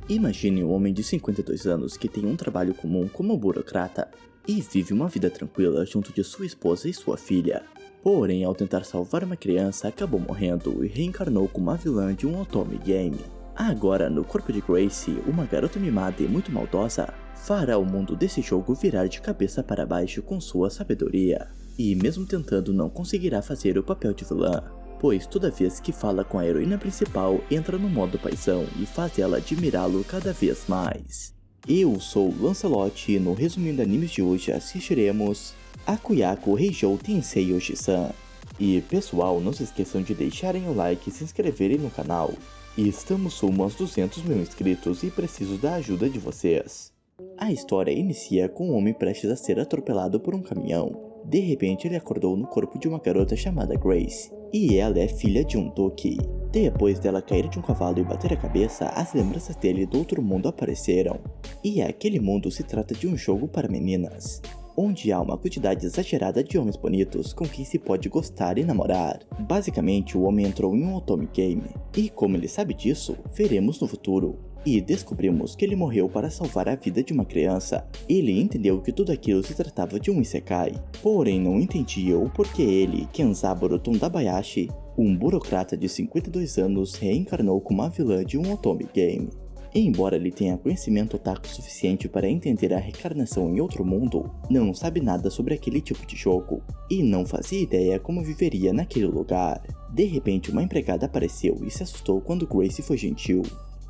Imagine um homem de 52 anos que tem um trabalho comum como burocrata e vive uma vida tranquila junto de sua esposa e sua filha. Porém, ao tentar salvar uma criança, acabou morrendo e reencarnou como uma vilã de um otome game. Agora, no corpo de Gracie, uma garota mimada e muito maldosa, fará o mundo desse jogo virar de cabeça para baixo com sua sabedoria. E mesmo tentando, não conseguirá fazer o papel de vilã, pois toda vez que fala com a heroína principal, entra no modo paizão e faz ela admirá-lo cada vez mais. Eu sou o Lancelot e no Resumindo Animes de hoje assistiremos Akuyaku Reijou Tensei Oshi-san. E pessoal, não se esqueçam de deixarem o like e se inscreverem no canal. E estamos rumo aos 200 mil inscritos e preciso da ajuda de vocês. A história inicia com um homem prestes a ser atropelado por um caminhão. De repente ele acordou no corpo de uma garota chamada Grace, e ela é filha de um Toki. Depois dela cair de um cavalo e bater a cabeça, as lembranças dele do outro mundo apareceram. E aquele mundo se trata de um jogo para meninas, onde há uma quantidade exagerada de homens bonitos com quem se pode gostar e namorar. Basicamente, o homem entrou em um otome game, e como ele sabe disso, veremos no futuro. E descobrimos que ele morreu para salvar a vida de uma criança. Ele entendeu que tudo aquilo se tratava de um isekai, porém não entendia o porquê ele, Kenzaburo Tondabayashi, um burocrata de 52 anos, reencarnou como a vilã de um otome game. Embora ele tenha conhecimento otaku suficiente para entender a reencarnação em outro mundo, não sabe nada sobre aquele tipo de jogo, e não fazia ideia como viveria naquele lugar. De repente uma empregada apareceu e se assustou quando Grace foi gentil.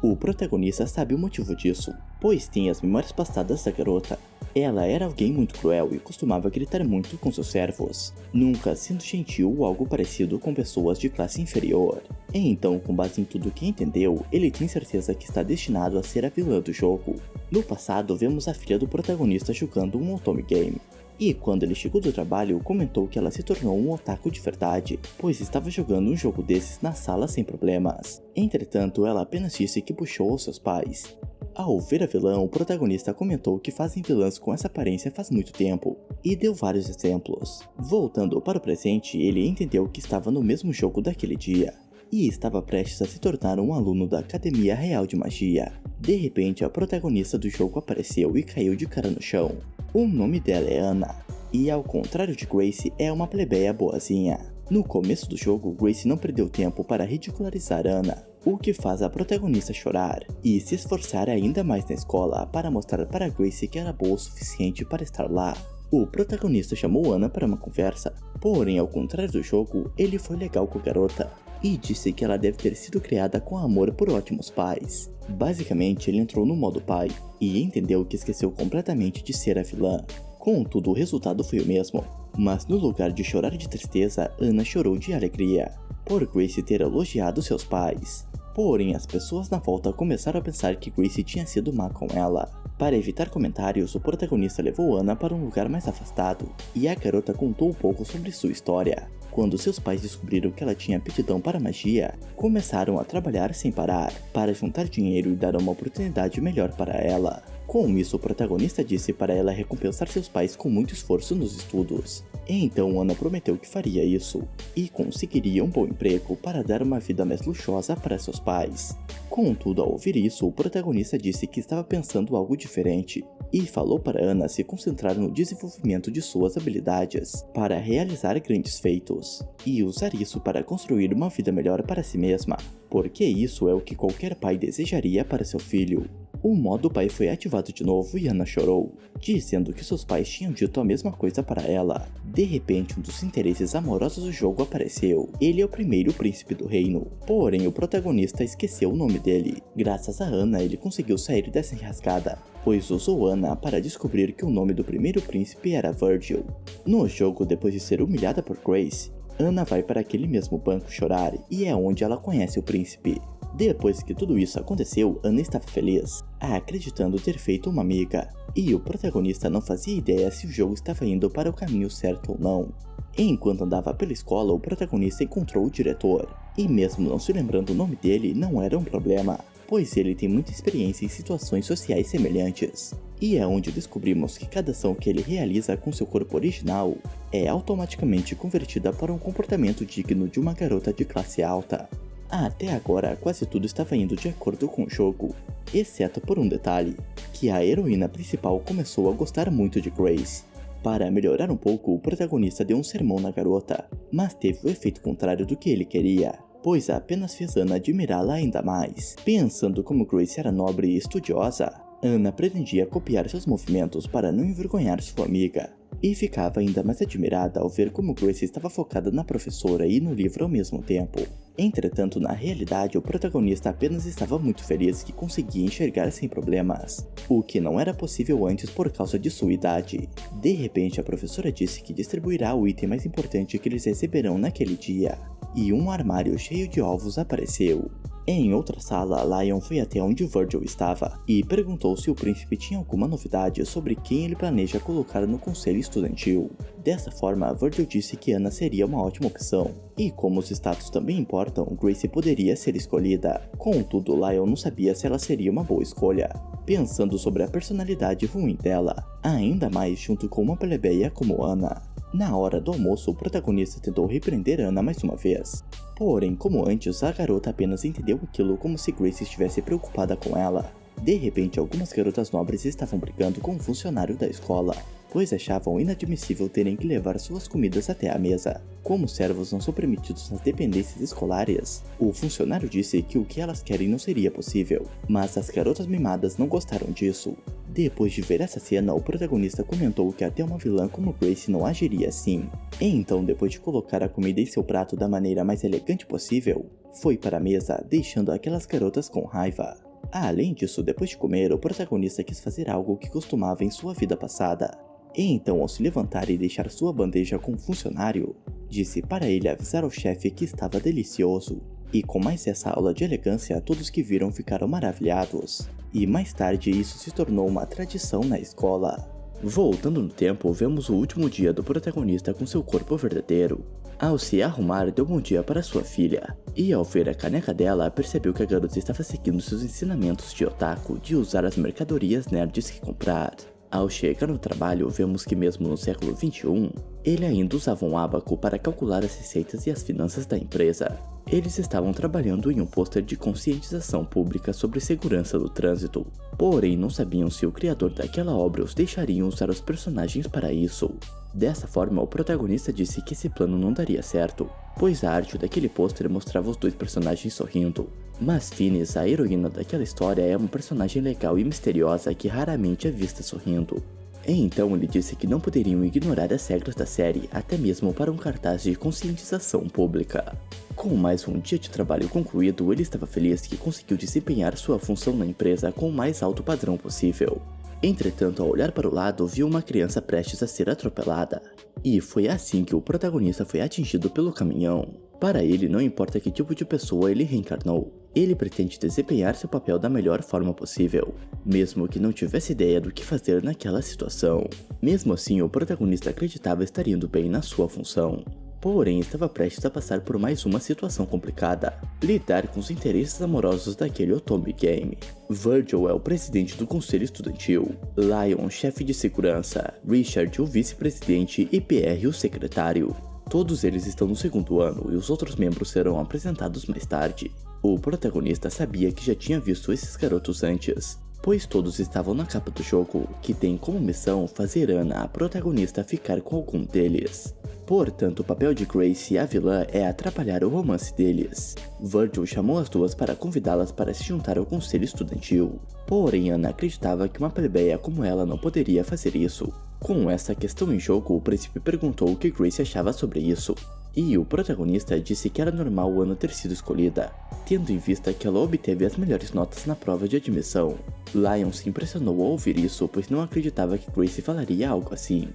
O protagonista sabe o motivo disso, pois tem as memórias passadas da garota. Ela era alguém muito cruel e costumava gritar muito com seus servos, nunca sendo gentil ou algo parecido com pessoas de classe inferior. Então, com base em tudo que entendeu, ele tem certeza que está destinado a ser a vilã do jogo. No passado, vemos a filha do protagonista jogando um otome game. E quando ele chegou do trabalho, comentou que ela se tornou um otaku de verdade, pois estava jogando um jogo desses na sala sem problemas. Entretanto, ela apenas disse que puxou aos seus pais. Ao ver a vilã, o protagonista comentou que fazem vilãs com essa aparência faz muito tempo, e deu vários exemplos. Voltando para o presente, ele entendeu que estava no mesmo jogo daquele dia, e estava prestes a se tornar um aluno da Academia Real de Magia. De repente, a protagonista do jogo apareceu e caiu de cara no chão. O nome dela é Ana, e ao contrário de Grace, é uma plebeia boazinha. No começo do jogo, Grace não perdeu tempo para ridicularizar Ana, o que faz a protagonista chorar e se esforçar ainda mais na escola para mostrar para Grace que era boa o suficiente para estar lá. O protagonista chamou Ana para uma conversa, porém ao contrário do jogo, ele foi legal com a garota e disse que ela deve ter sido criada com amor por ótimos pais. Basicamente, ele entrou no modo pai e entendeu que esqueceu completamente de ser a vilã. Contudo, o resultado foi o mesmo, mas no lugar de chorar de tristeza, Ana chorou de alegria, por Grace ter elogiado seus pais. Porém, as pessoas na volta começaram a pensar que Grace tinha sido má com ela. Para evitar comentários, o protagonista levou Ana para um lugar mais afastado, e a garota contou um pouco sobre sua história. Quando seus pais descobriram que ela tinha aptidão para magia, começaram a trabalhar sem parar, para juntar dinheiro e dar uma oportunidade melhor para ela. Com isso, o protagonista disse para ela recompensar seus pais com muito esforço nos estudos. Então Ana prometeu que faria isso, e conseguiria um bom emprego para dar uma vida mais luxuosa para seus pais. Contudo, ao ouvir isso, o protagonista disse que estava pensando algo diferente, e falou para Ana se concentrar no desenvolvimento de suas habilidades, para realizar grandes feitos, e usar isso para construir uma vida melhor para si mesma, porque isso é o que qualquer pai desejaria para seu filho. O modo pai foi ativado de novo e Ana chorou, dizendo que seus pais tinham dito a mesma coisa para ela. De repente, um dos interesses amorosos do jogo apareceu. Ele é o primeiro príncipe do reino, porém o protagonista esqueceu o nome dele. Graças a Ana, ele conseguiu sair dessa enrascada, pois usou Ana para descobrir que o nome do primeiro príncipe era Virgil. No jogo, depois de ser humilhada por Grace, Ana vai para aquele mesmo banco chorar e é onde ela conhece o príncipe. Depois que tudo isso aconteceu, Ana estava feliz, acreditando ter feito uma amiga, e o protagonista não fazia ideia se o jogo estava indo para o caminho certo ou não. Enquanto andava pela escola, o protagonista encontrou o diretor, e mesmo não se lembrando o nome dele, não era um problema, pois ele tem muita experiência em situações sociais semelhantes. E é onde descobrimos que cada ação que ele realiza com seu corpo original é automaticamente convertida para um comportamento digno de uma garota de classe alta. Até agora, quase tudo estava indo de acordo com o jogo, exceto por um detalhe, que a heroína principal começou a gostar muito de Grace. Para melhorar um pouco, o protagonista deu um sermão na garota, mas teve o efeito contrário do que ele queria, pois apenas fez Ana admirá-la ainda mais. Pensando como Grace era nobre e estudiosa, Ana pretendia copiar seus movimentos para não envergonhar sua amiga, e ficava ainda mais admirada ao ver como Grace estava focada na professora e no livro ao mesmo tempo. Entretanto, na realidade, o protagonista apenas estava muito feliz que conseguia enxergar sem problemas, o que não era possível antes por causa de sua idade. De repente, a professora disse que distribuirá o item mais importante que eles receberão naquele dia, e um armário cheio de ovos apareceu. Em outra sala, Lion foi até onde Virgil estava e perguntou se o príncipe tinha alguma novidade sobre quem ele planeja colocar no conselho estudantil. Dessa forma, Virgil disse que Ana seria uma ótima opção, e como os status também importam, Grace poderia ser escolhida. Contudo, Lion não sabia se ela seria uma boa escolha, pensando sobre a personalidade ruim dela, ainda mais junto com uma plebeia como Ana. Na hora do almoço, o protagonista tentou repreender Ana mais uma vez. Porém, como antes, a garota apenas entendeu aquilo como se Grace estivesse preocupada com ela. De repente, algumas garotas nobres estavam brigando com um funcionário da escola, pois achavam inadmissível terem que levar suas comidas até a mesa. Como servos não são permitidos nas dependências escolares, o funcionário disse que o que elas querem não seria possível, mas as garotas mimadas não gostaram disso. Depois de ver essa cena, o protagonista comentou que até uma vilã como Grace não agiria assim. Então, depois de colocar a comida em seu prato da maneira mais elegante possível, foi para a mesa, deixando aquelas garotas com raiva. Além disso, depois de comer, o protagonista quis fazer algo que costumava em sua vida passada. Então, ao se levantar e deixar sua bandeja com o funcionário, disse para ele avisar ao chefe que estava delicioso. E com mais essa aula de elegância, todos que viram ficaram maravilhados. E mais tarde isso se tornou uma tradição na escola. Voltando no tempo, vemos o último dia do protagonista com seu corpo verdadeiro. Ao se arrumar, deu bom dia para sua filha, e ao ver a caneca dela, percebeu que a garota estava seguindo seus ensinamentos de otaku de usar as mercadorias nerds que comprar. Ao chegar no trabalho, vemos que mesmo no século XXI, ele ainda usava um ábaco para calcular as receitas e as finanças da empresa. Eles estavam trabalhando em um pôster de conscientização pública sobre segurança do trânsito, porém não sabiam se o criador daquela obra os deixaria usar os personagens para isso. Dessa forma, o protagonista disse que esse plano não daria certo, pois a arte daquele pôster mostrava os dois personagens sorrindo. Mas Finis, a heroína daquela história, é uma personagem legal e misteriosa que raramente é vista sorrindo. Então ele disse que não poderiam ignorar as regras da série, até mesmo para um cartaz de conscientização pública. Com mais um dia de trabalho concluído, ele estava feliz que conseguiu desempenhar sua função na empresa com o mais alto padrão possível. Entretanto, ao olhar para o lado, viu uma criança prestes a ser atropelada. E foi assim que o protagonista foi atingido pelo caminhão. Para ele, não importa que tipo de pessoa ele reencarnou, ele pretende desempenhar seu papel da melhor forma possível, mesmo que não tivesse ideia do que fazer naquela situação. Mesmo assim, o protagonista acreditava estar indo bem na sua função. Porém, estava prestes a passar por mais uma situação complicada: lidar com os interesses amorosos daquele Otome Game. Virgil é o presidente do conselho estudantil, Lion, chefe de segurança, Richard, o vice-presidente e PR, o secretário. Todos eles estão no segundo ano e os outros membros serão apresentados mais tarde. O protagonista sabia que já tinha visto esses garotos antes, pois todos estavam na capa do jogo, que tem como missão fazer Ana, a protagonista, ficar com algum deles. Portanto, o papel de Grace, a vilã, é atrapalhar o romance deles. Virgil chamou as duas para convidá-las para se juntar ao conselho estudantil. Porém, Ana acreditava que uma plebeia como ela não poderia fazer isso. Com essa questão em jogo, o príncipe perguntou o que Grace achava sobre isso. E o protagonista disse que era normal Ana ter sido escolhida, tendo em vista que ela obteve as melhores notas na prova de admissão. Lion se impressionou ao ouvir isso, pois não acreditava que Grace falaria algo assim.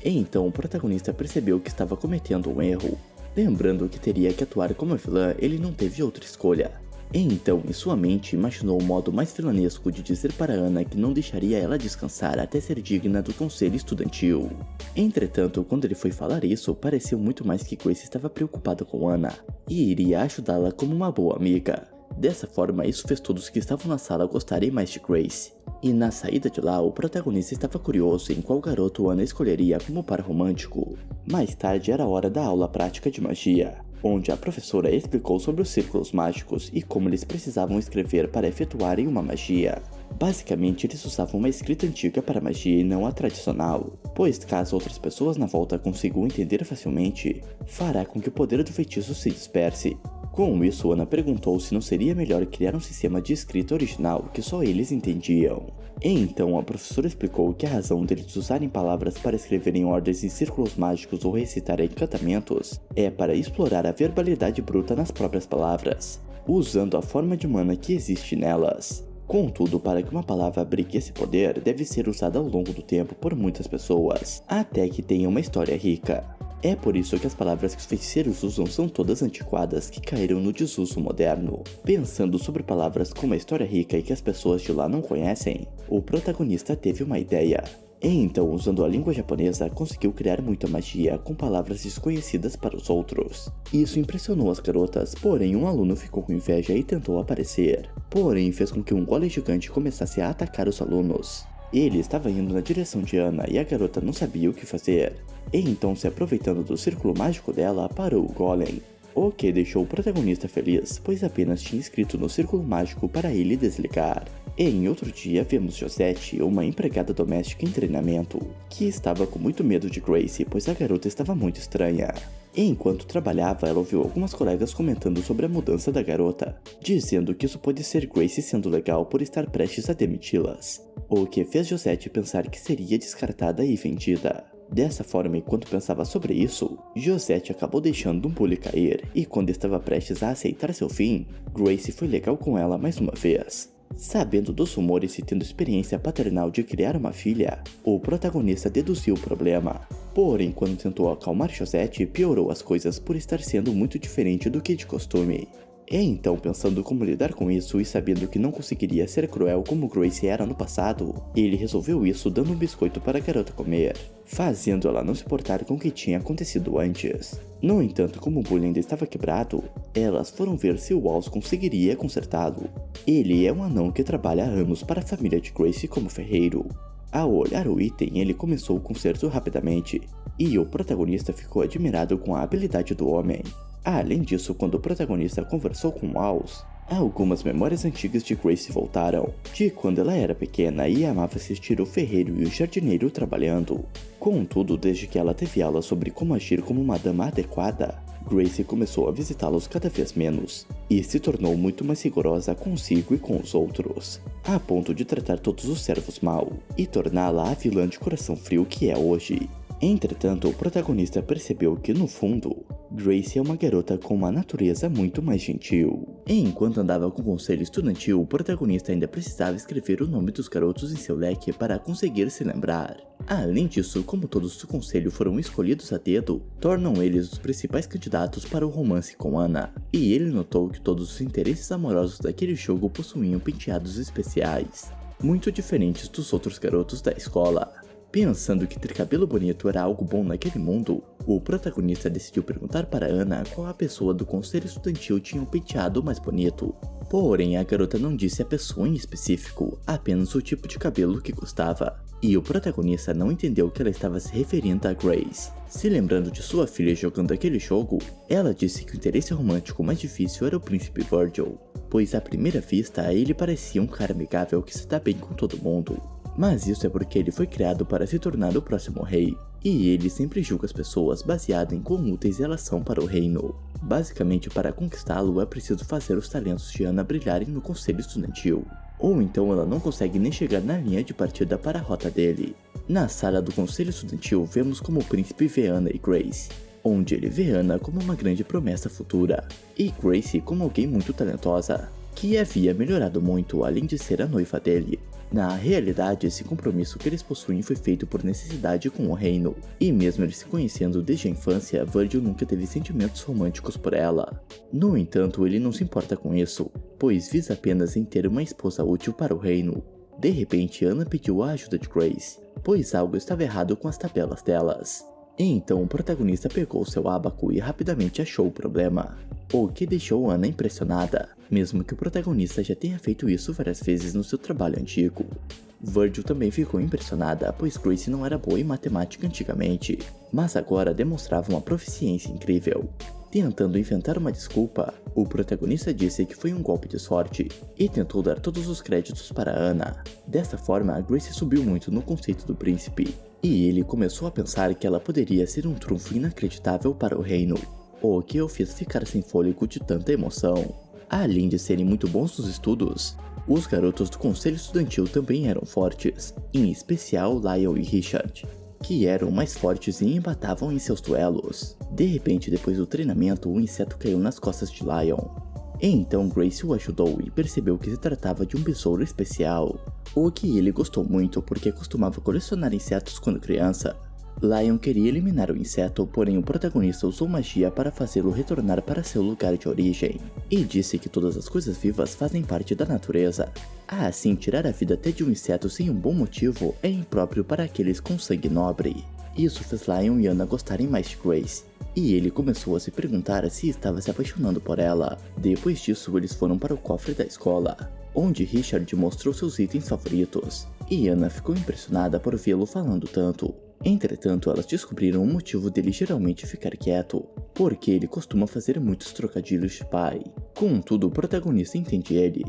Então o protagonista percebeu que estava cometendo um erro. Lembrando que teria que atuar como vilã, ele não teve outra escolha. Então, em sua mente, imaginou o modo mais vilanesco de dizer para Ana que não deixaria ela descansar até ser digna do conselho estudantil. Entretanto, quando ele foi falar isso, pareceu muito mais que Grace estava preocupada com Ana e iria ajudá-la como uma boa amiga. Dessa forma, isso fez todos que estavam na sala gostarem mais de Grace. E na saída de lá, o protagonista estava curioso em qual garoto Ana escolheria como par romântico. Mais tarde era a hora da aula prática de magia. onde a professora explicou sobre os círculos mágicos e como eles precisavam escrever para efetuarem uma magia. Basicamente, eles usavam uma escrita antiga para magia e não a tradicional, pois caso outras pessoas na volta consigam entender facilmente, fará com que o poder do feitiço se disperse. Com isso, Ana perguntou se não seria melhor criar um sistema de escrita original que só eles entendiam. E então a professora explicou que a razão deles usarem palavras para escreverem ordens em círculos mágicos ou recitar encantamentos é para explorar a verbalidade bruta nas próprias palavras, usando a forma de mana que existe nelas. Contudo, para que uma palavra abrigue esse poder, deve ser usada ao longo do tempo por muitas pessoas, até que tenha uma história rica. É por isso que as palavras que os feiticeiros usam são todas antiquadas que caíram no desuso moderno. Pensando sobre palavras com uma história rica e que as pessoas de lá não conhecem, o protagonista teve uma ideia. E então, usando a língua japonesa, conseguiu criar muita magia com palavras desconhecidas para os outros. Isso impressionou as garotas, porém um aluno ficou com inveja e tentou aparecer. Porém, fez com que um golem gigante começasse a atacar os alunos. Ele estava indo na direção de Ana e a garota não sabia o que fazer. E então, se aproveitando do círculo mágico dela, parou o golem. O que deixou o protagonista feliz, pois apenas tinha escrito no círculo mágico para ele desligar. E em outro dia vemos Josette, uma empregada doméstica em treinamento, que estava com muito medo de Grace, pois a garota estava muito estranha. E enquanto trabalhava, ela ouviu algumas colegas comentando sobre a mudança da garota, dizendo que isso pode ser Grace sendo legal por estar prestes a demiti-las, o que fez Josette pensar que seria descartada e vendida. Dessa forma, enquanto pensava sobre isso, Josette acabou deixando um bully cair, e quando estava prestes a aceitar seu fim, Grace foi legal com ela mais uma vez. Sabendo dos rumores e tendo experiência paternal de criar uma filha, o protagonista deduziu o problema. Porém, quando tentou acalmar Josette, piorou as coisas por estar sendo muito diferente do que de costume. E então, pensando como lidar com isso e sabendo que não conseguiria ser cruel como Grace era no passado, ele resolveu isso dando um biscoito para a garota comer, fazendo ela não se importar com o que tinha acontecido antes. No entanto, como o bullying ainda estava quebrado, elas foram ver se o Walls conseguiria consertá-lo. Ele é um anão que trabalha há anos para a família de Grace como ferreiro. Ao olhar o item, ele começou o conserto rapidamente, e o protagonista ficou admirado com a habilidade do homem. Além disso, quando o protagonista conversou com Walls, algumas memórias antigas de Grace voltaram, de quando ela era pequena e amava assistir o ferreiro e o jardineiro trabalhando. Contudo, desde que ela teve aula sobre como agir como uma dama adequada, Grace começou a visitá-los cada vez menos, e se tornou muito mais rigorosa consigo e com os outros, a ponto de tratar todos os servos mal, e torná-la a vilã de coração frio que é hoje. Entretanto, o protagonista percebeu que, no fundo, Grace é uma garota com uma natureza muito mais gentil. E enquanto andava com o conselho estudantil, o protagonista ainda precisava escrever o nome dos garotos em seu leque para conseguir se lembrar. Além disso, como todos do conselho foram escolhidos a dedo, tornam eles os principais candidatos para o romance com Ana. E ele notou que todos os interesses amorosos daquele jogo possuíam penteados especiais, muito diferentes dos outros garotos da escola. Pensando que ter cabelo bonito era algo bom naquele mundo, o protagonista decidiu perguntar para Ana qual a pessoa do conselho estudantil tinha um penteado mais bonito. Porém, a garota não disse a pessoa em específico, apenas o tipo de cabelo que gostava. E o protagonista não entendeu que ela estava se referindo a Grace. Se lembrando de sua filha jogando aquele jogo, ela disse que o interesse romântico mais difícil era o príncipe Virgil, pois à primeira vista ele parecia um cara amigável que se dá bem com todo mundo. Mas isso é porque ele foi criado para se tornar o próximo rei, e ele sempre julga as pessoas baseado em quão úteis elas são para o reino. Basicamente, para conquistá-lo é preciso fazer os talentos de Ana brilharem no conselho estudantil, ou então ela não consegue nem chegar na linha de partida para a rota dele. Na sala do conselho estudantil vemos como o príncipe vê Ana e Grace, onde ele vê Ana como uma grande promessa futura, e Grace como alguém muito talentosa, que havia melhorado muito além de ser a noiva dele. Na realidade, esse compromisso que eles possuem foi feito por necessidade com o reino, e mesmo eles se conhecendo desde a infância, Virgil nunca teve sentimentos românticos por ela. No entanto, ele não se importa com isso, pois visa apenas em ter uma esposa útil para o reino. De repente, Ana pediu a ajuda de Grace, pois algo estava errado com as tabelas delas. E então o protagonista pegou seu ábaco e rapidamente achou o problema, o que deixou Ana impressionada, mesmo que o protagonista já tenha feito isso várias vezes no seu trabalho antigo. Virgil também ficou impressionada, pois Grace não era boa em matemática antigamente, mas agora demonstrava uma proficiência incrível. Tentando inventar uma desculpa, o protagonista disse que foi um golpe de sorte e tentou dar todos os créditos para Anna. Dessa forma, Grace subiu muito no conceito do príncipe, e ele começou a pensar que ela poderia ser um trunfo inacreditável para o reino, o que o fez ficar sem fôlego de tanta emoção. Além de serem muito bons nos estudos, os garotos do conselho estudantil também eram fortes, em especial Lyle e Richard, que eram mais fortes e embatavam em seus duelos. De repente, depois do treinamento, um inseto caiu nas costas de Lion. Então Grace o ajudou e percebeu que se tratava de um besouro especial, o que ele gostou muito porque costumava colecionar insetos quando criança. Lion queria eliminar o inseto, porém o protagonista usou magia para fazê-lo retornar para seu lugar de origem, e disse que todas as coisas vivas fazem parte da natureza. Assim, tirar a vida até de um inseto sem um bom motivo é impróprio para aqueles com sangue nobre. Isso fez Lion e Anna gostarem mais de Grace, e ele começou a se perguntar se estava se apaixonando por ela. Depois disso, eles foram para o cofre da escola, onde Richard mostrou seus itens favoritos, e Anna ficou impressionada por vê-lo falando tanto. Entretanto, elas descobriram o motivo dele geralmente ficar quieto, porque ele costuma fazer muitos trocadilhos de pai. Contudo, o protagonista entende ele,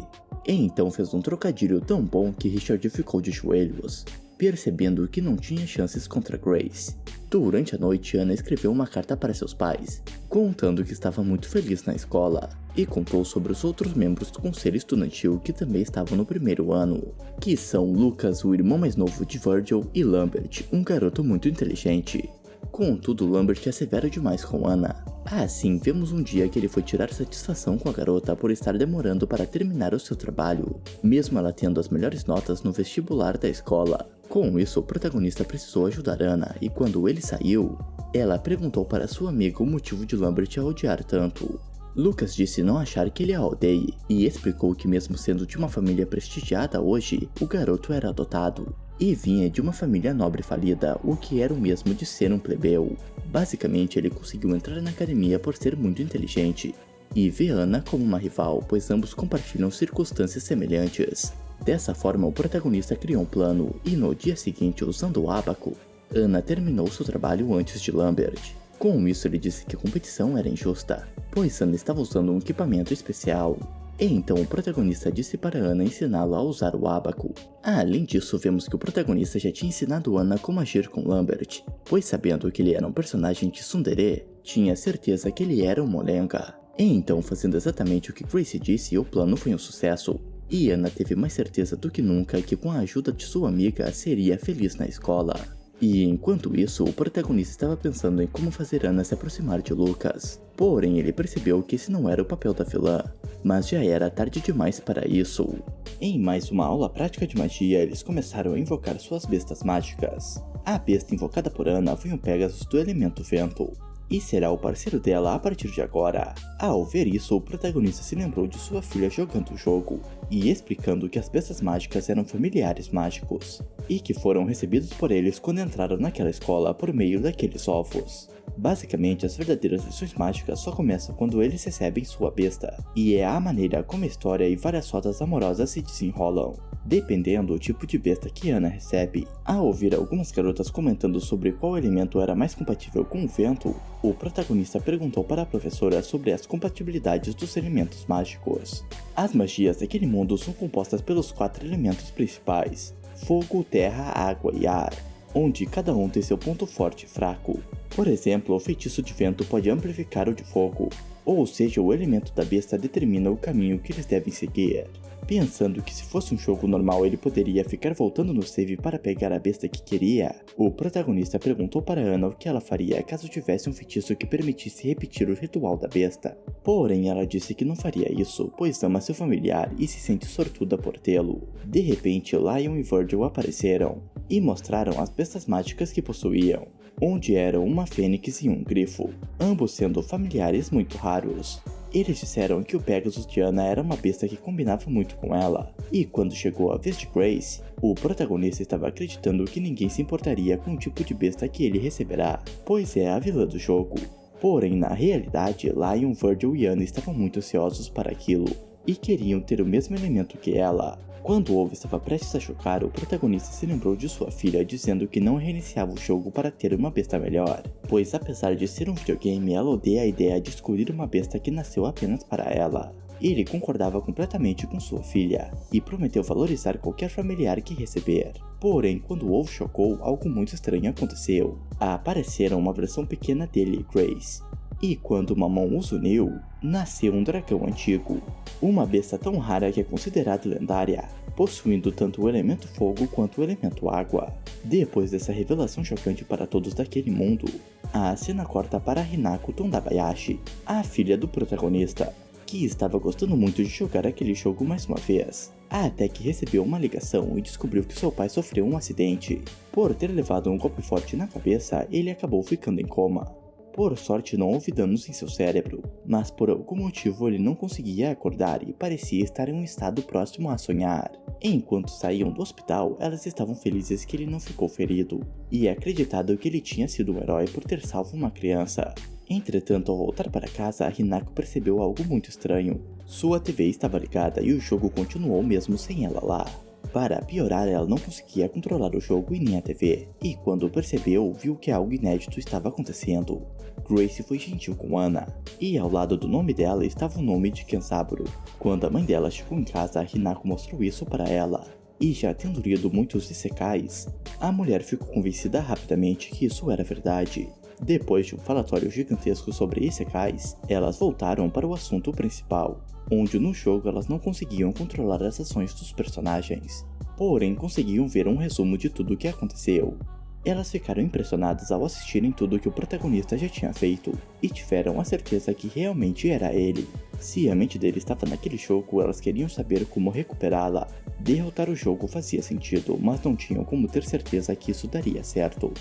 e então fez um trocadilho tão bom que Richard ficou de joelhos, percebendo que não tinha chances contra Grace. Durante a noite, Anna escreveu uma carta para seus pais, contando que estava muito feliz na escola, e contou sobre os outros membros do conselho estudantil que também estavam no primeiro ano, que são Lucas, o irmão mais novo de Virgil, e Lambert, um garoto muito inteligente. Contudo, Lambert é severo demais com Anna. Assim, vemos um dia que ele foi tirar satisfação com a garota por estar demorando para terminar o seu trabalho, mesmo ela tendo as melhores notas no vestibular da escola. Com isso, o protagonista precisou ajudar Anna, e quando ele saiu, ela perguntou para sua amiga o motivo de Lambert a odiar tanto. Lucas disse não achar que ele a odeie, e explicou que mesmo sendo de uma família prestigiada hoje, o garoto era adotado, e vinha de uma família nobre falida, o que era o mesmo de ser um plebeu. Basicamente, ele conseguiu entrar na academia por ser muito inteligente, e vê Anna como uma rival, pois ambos compartilham circunstâncias semelhantes. Dessa forma, o protagonista criou um plano, e no dia seguinte, usando o ábaco, Anna terminou seu trabalho antes de Lambert. Com isso, ele disse que a competição era injusta, pois Anna estava usando um equipamento especial. E então o protagonista disse para Anna ensiná-la a usar o ábaco. Além disso, vemos que o protagonista já tinha ensinado Anna como agir com Lambert, pois sabendo que ele era um personagem de tsundere, tinha certeza que ele era um molenga. E então, fazendo exatamente o que Grace disse, o plano foi um sucesso. E Anna teve mais certeza do que nunca que com a ajuda de sua amiga seria feliz na escola. E enquanto isso, o protagonista estava pensando em como fazer Anna se aproximar de Lucas. Porém, ele percebeu que esse não era o papel da vilã, mas já era tarde demais para isso. Em mais uma aula prática de magia, eles começaram a invocar suas bestas mágicas. A besta invocada por Anna foi um Pegasus do elemento vento, e será o parceiro dela a partir de agora. Ao ver isso, o protagonista se lembrou de sua filha jogando o jogo, e explicando que as bestas mágicas eram familiares mágicos, e que foram recebidos por eles quando entraram naquela escola por meio daqueles ovos. Basicamente, as verdadeiras lições mágicas só começam quando eles recebem sua besta, e é a maneira como a história e várias rotas amorosas se desenrolam, dependendo do tipo de besta que Anna recebe. Ao ouvir algumas garotas comentando sobre qual elemento era mais compatível com o vento, o protagonista perguntou para a professora sobre as compatibilidades dos elementos mágicos. As magias daquele mundo são compostas pelos 4 elementos principais: fogo, terra, água e ar, onde cada um tem seu ponto forte e fraco. Por exemplo, o feitiço de vento pode amplificar o de fogo, ou seja, o elemento da besta determina o caminho que eles devem seguir. Pensando que se fosse um jogo normal ele poderia ficar voltando no save para pegar a besta que queria, o protagonista perguntou para Anna o que ela faria caso tivesse um feitiço que permitisse repetir o ritual da besta. Porém, ela disse que não faria isso, pois ama seu familiar e se sente sortuda por tê-lo. De repente, Lion e Virgil apareceram e mostraram as bestas mágicas que possuíam, onde eram uma fênix e um grifo, ambos sendo familiares muito raros. Eles disseram que o Pegasus de Anna era uma besta que combinava muito com ela, e quando chegou a vez de Grace, o protagonista estava acreditando que ninguém se importaria com o tipo de besta que ele receberá, pois é a vilã do jogo. Porém, na realidade, Lion, Virgil e Anna estavam muito ansiosos para aquilo, e queriam ter o mesmo elemento que ela. Quando o ovo estava prestes a chocar, o protagonista se lembrou de sua filha dizendo que não reiniciava o jogo para ter uma besta melhor, pois apesar de ser um videogame, ela odeia a ideia de descobrir uma besta que nasceu apenas para ela. Ele concordava completamente com sua filha e prometeu valorizar qualquer familiar que receber. Porém, quando o ovo chocou, algo muito estranho aconteceu. Apareceram uma versão pequena dele, Grace. E quando uma mão os uniu, nasceu um dragão antigo. Uma besta tão rara que é considerada lendária, possuindo tanto o elemento fogo quanto o elemento água. Depois dessa revelação chocante para todos daquele mundo, a cena corta para Hinako Tondabayashi, a filha do protagonista, que estava gostando muito de jogar aquele jogo mais uma vez, até que recebeu uma ligação e descobriu que seu pai sofreu um acidente. Por ter levado um golpe forte na cabeça, ele acabou ficando em coma. Por sorte não houve danos em seu cérebro, mas por algum motivo ele não conseguia acordar e parecia estar em um estado próximo a sonhar. Enquanto saíam do hospital, elas estavam felizes que ele não ficou ferido, e acreditado que ele tinha sido um herói por ter salvo uma criança. Entretanto, ao voltar para casa, Hinako percebeu algo muito estranho. Sua TV estava ligada e o jogo continuou mesmo sem ela lá. Para piorar, ela não conseguia controlar o jogo e nem a TV, e quando percebeu, viu que algo inédito estava acontecendo. Grace foi gentil com Ana, e ao lado do nome dela estava o nome de Kenzaburo. Quando a mãe dela chegou em casa, Hinako mostrou isso para ela, e já tendo lido muitos isekais, a mulher ficou convencida rapidamente que isso era verdade. Depois de um falatório gigantesco sobre isekais, elas voltaram para o assunto principal, onde no jogo elas não conseguiam controlar as ações dos personagens, porém conseguiam ver um resumo de tudo o que aconteceu. Elas ficaram impressionadas ao assistirem tudo o que o protagonista já tinha feito, e tiveram a certeza que realmente era ele. Se a mente dele estava naquele jogo, elas queriam saber como recuperá-la. Derrotar o jogo fazia sentido, mas não tinham como ter certeza que isso daria certo.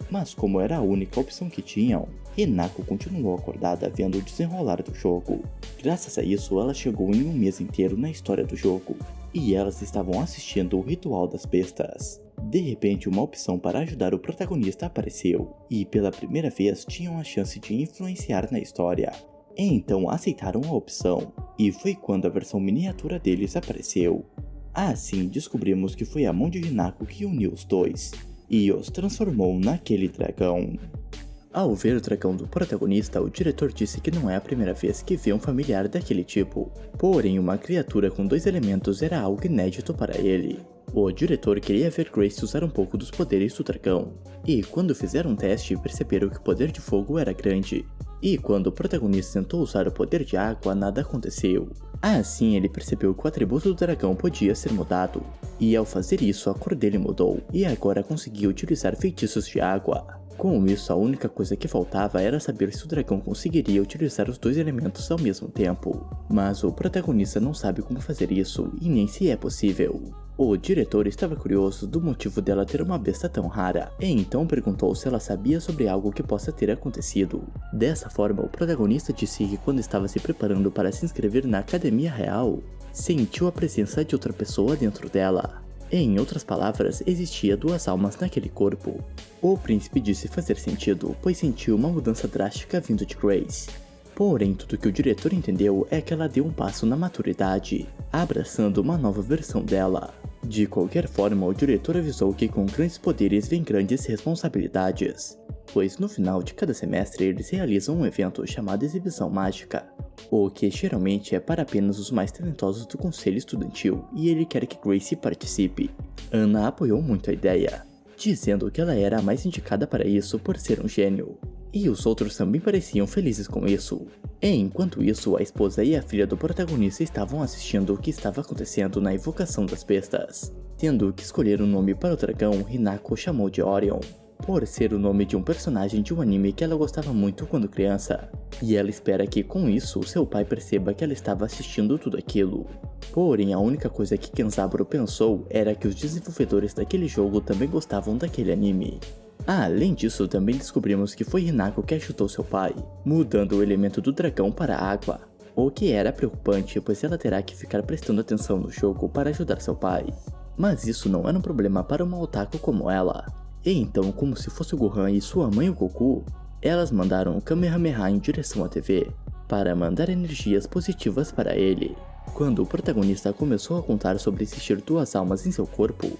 Mas como era a única opção que tinham, Hinako continuou acordada vendo o desenrolar do jogo. Graças a isso, ela chegou em um mês inteiro na história do jogo, e elas estavam assistindo o ritual das bestas. De repente, uma opção para ajudar o protagonista apareceu, e pela primeira vez tinham a chance de influenciar na história. Então aceitaram a opção, e foi quando a versão miniatura deles apareceu. Assim, descobrimos que foi a mão de Hinako que uniu os dois, e os transformou naquele dragão. Ao ver o dragão do protagonista, o diretor disse que não é a primeira vez que vê um familiar daquele tipo, porém uma criatura com dois elementos era algo inédito para ele. O diretor queria ver Grace usar um pouco dos poderes do dragão, e quando fizeram um teste perceberam que o poder de fogo era grande, e quando o protagonista tentou usar o poder de água, nada aconteceu. Assim ele percebeu que o atributo do dragão podia ser mudado, e ao fazer isso a cor dele mudou, e agora conseguia utilizar feitiços de água. Com isso, a única coisa que faltava era saber se o dragão conseguiria utilizar os dois elementos ao mesmo tempo. Mas o protagonista não sabe como fazer isso, e nem se é possível. O diretor estava curioso do motivo dela ter uma besta tão rara, e então perguntou se ela sabia sobre algo que possa ter acontecido. Dessa forma, o protagonista disse que quando estava se preparando para se inscrever na Academia Real, sentiu a presença de outra pessoa dentro dela. Em outras palavras, existia duas almas naquele corpo. O príncipe disse fazer sentido, pois sentiu uma mudança drástica vindo de Grace. Porém, tudo que o diretor entendeu é que ela deu um passo na maturidade, abraçando uma nova versão dela. De qualquer forma, o diretor avisou que com grandes poderes vem grandes responsabilidades, pois no final de cada semestre eles realizam um evento chamado Exibição Mágica, o que geralmente é para apenas os mais talentosos do conselho estudantil, e ele quer que Grace participe. Ana apoiou muito a ideia, dizendo que ela era a mais indicada para isso por ser um gênio, e os outros também pareciam felizes com isso. Enquanto isso, a esposa e a filha do protagonista estavam assistindo o que estava acontecendo na invocação das bestas. Tendo que escolher um nome para o dragão, Hinako chamou de Orion, por ser o nome de um personagem de um anime que ela gostava muito quando criança, e ela espera que com isso seu pai perceba que ela estava assistindo tudo aquilo. Porém, a única coisa que Kenzaburo pensou era que os desenvolvedores daquele jogo também gostavam daquele anime. Além disso, também descobrimos que foi Hinako que ajudou seu pai, mudando o elemento do dragão para a água, o que era preocupante, pois ela terá que ficar prestando atenção no jogo para ajudar seu pai. Mas isso não era um problema para uma otaku como ela. E então, como se fosse o Gohan e sua mãe o Goku, elas mandaram o Kamehameha em direção à TV, para mandar energias positivas para ele. Quando o protagonista começou a contar sobre existir duas almas em seu corpo,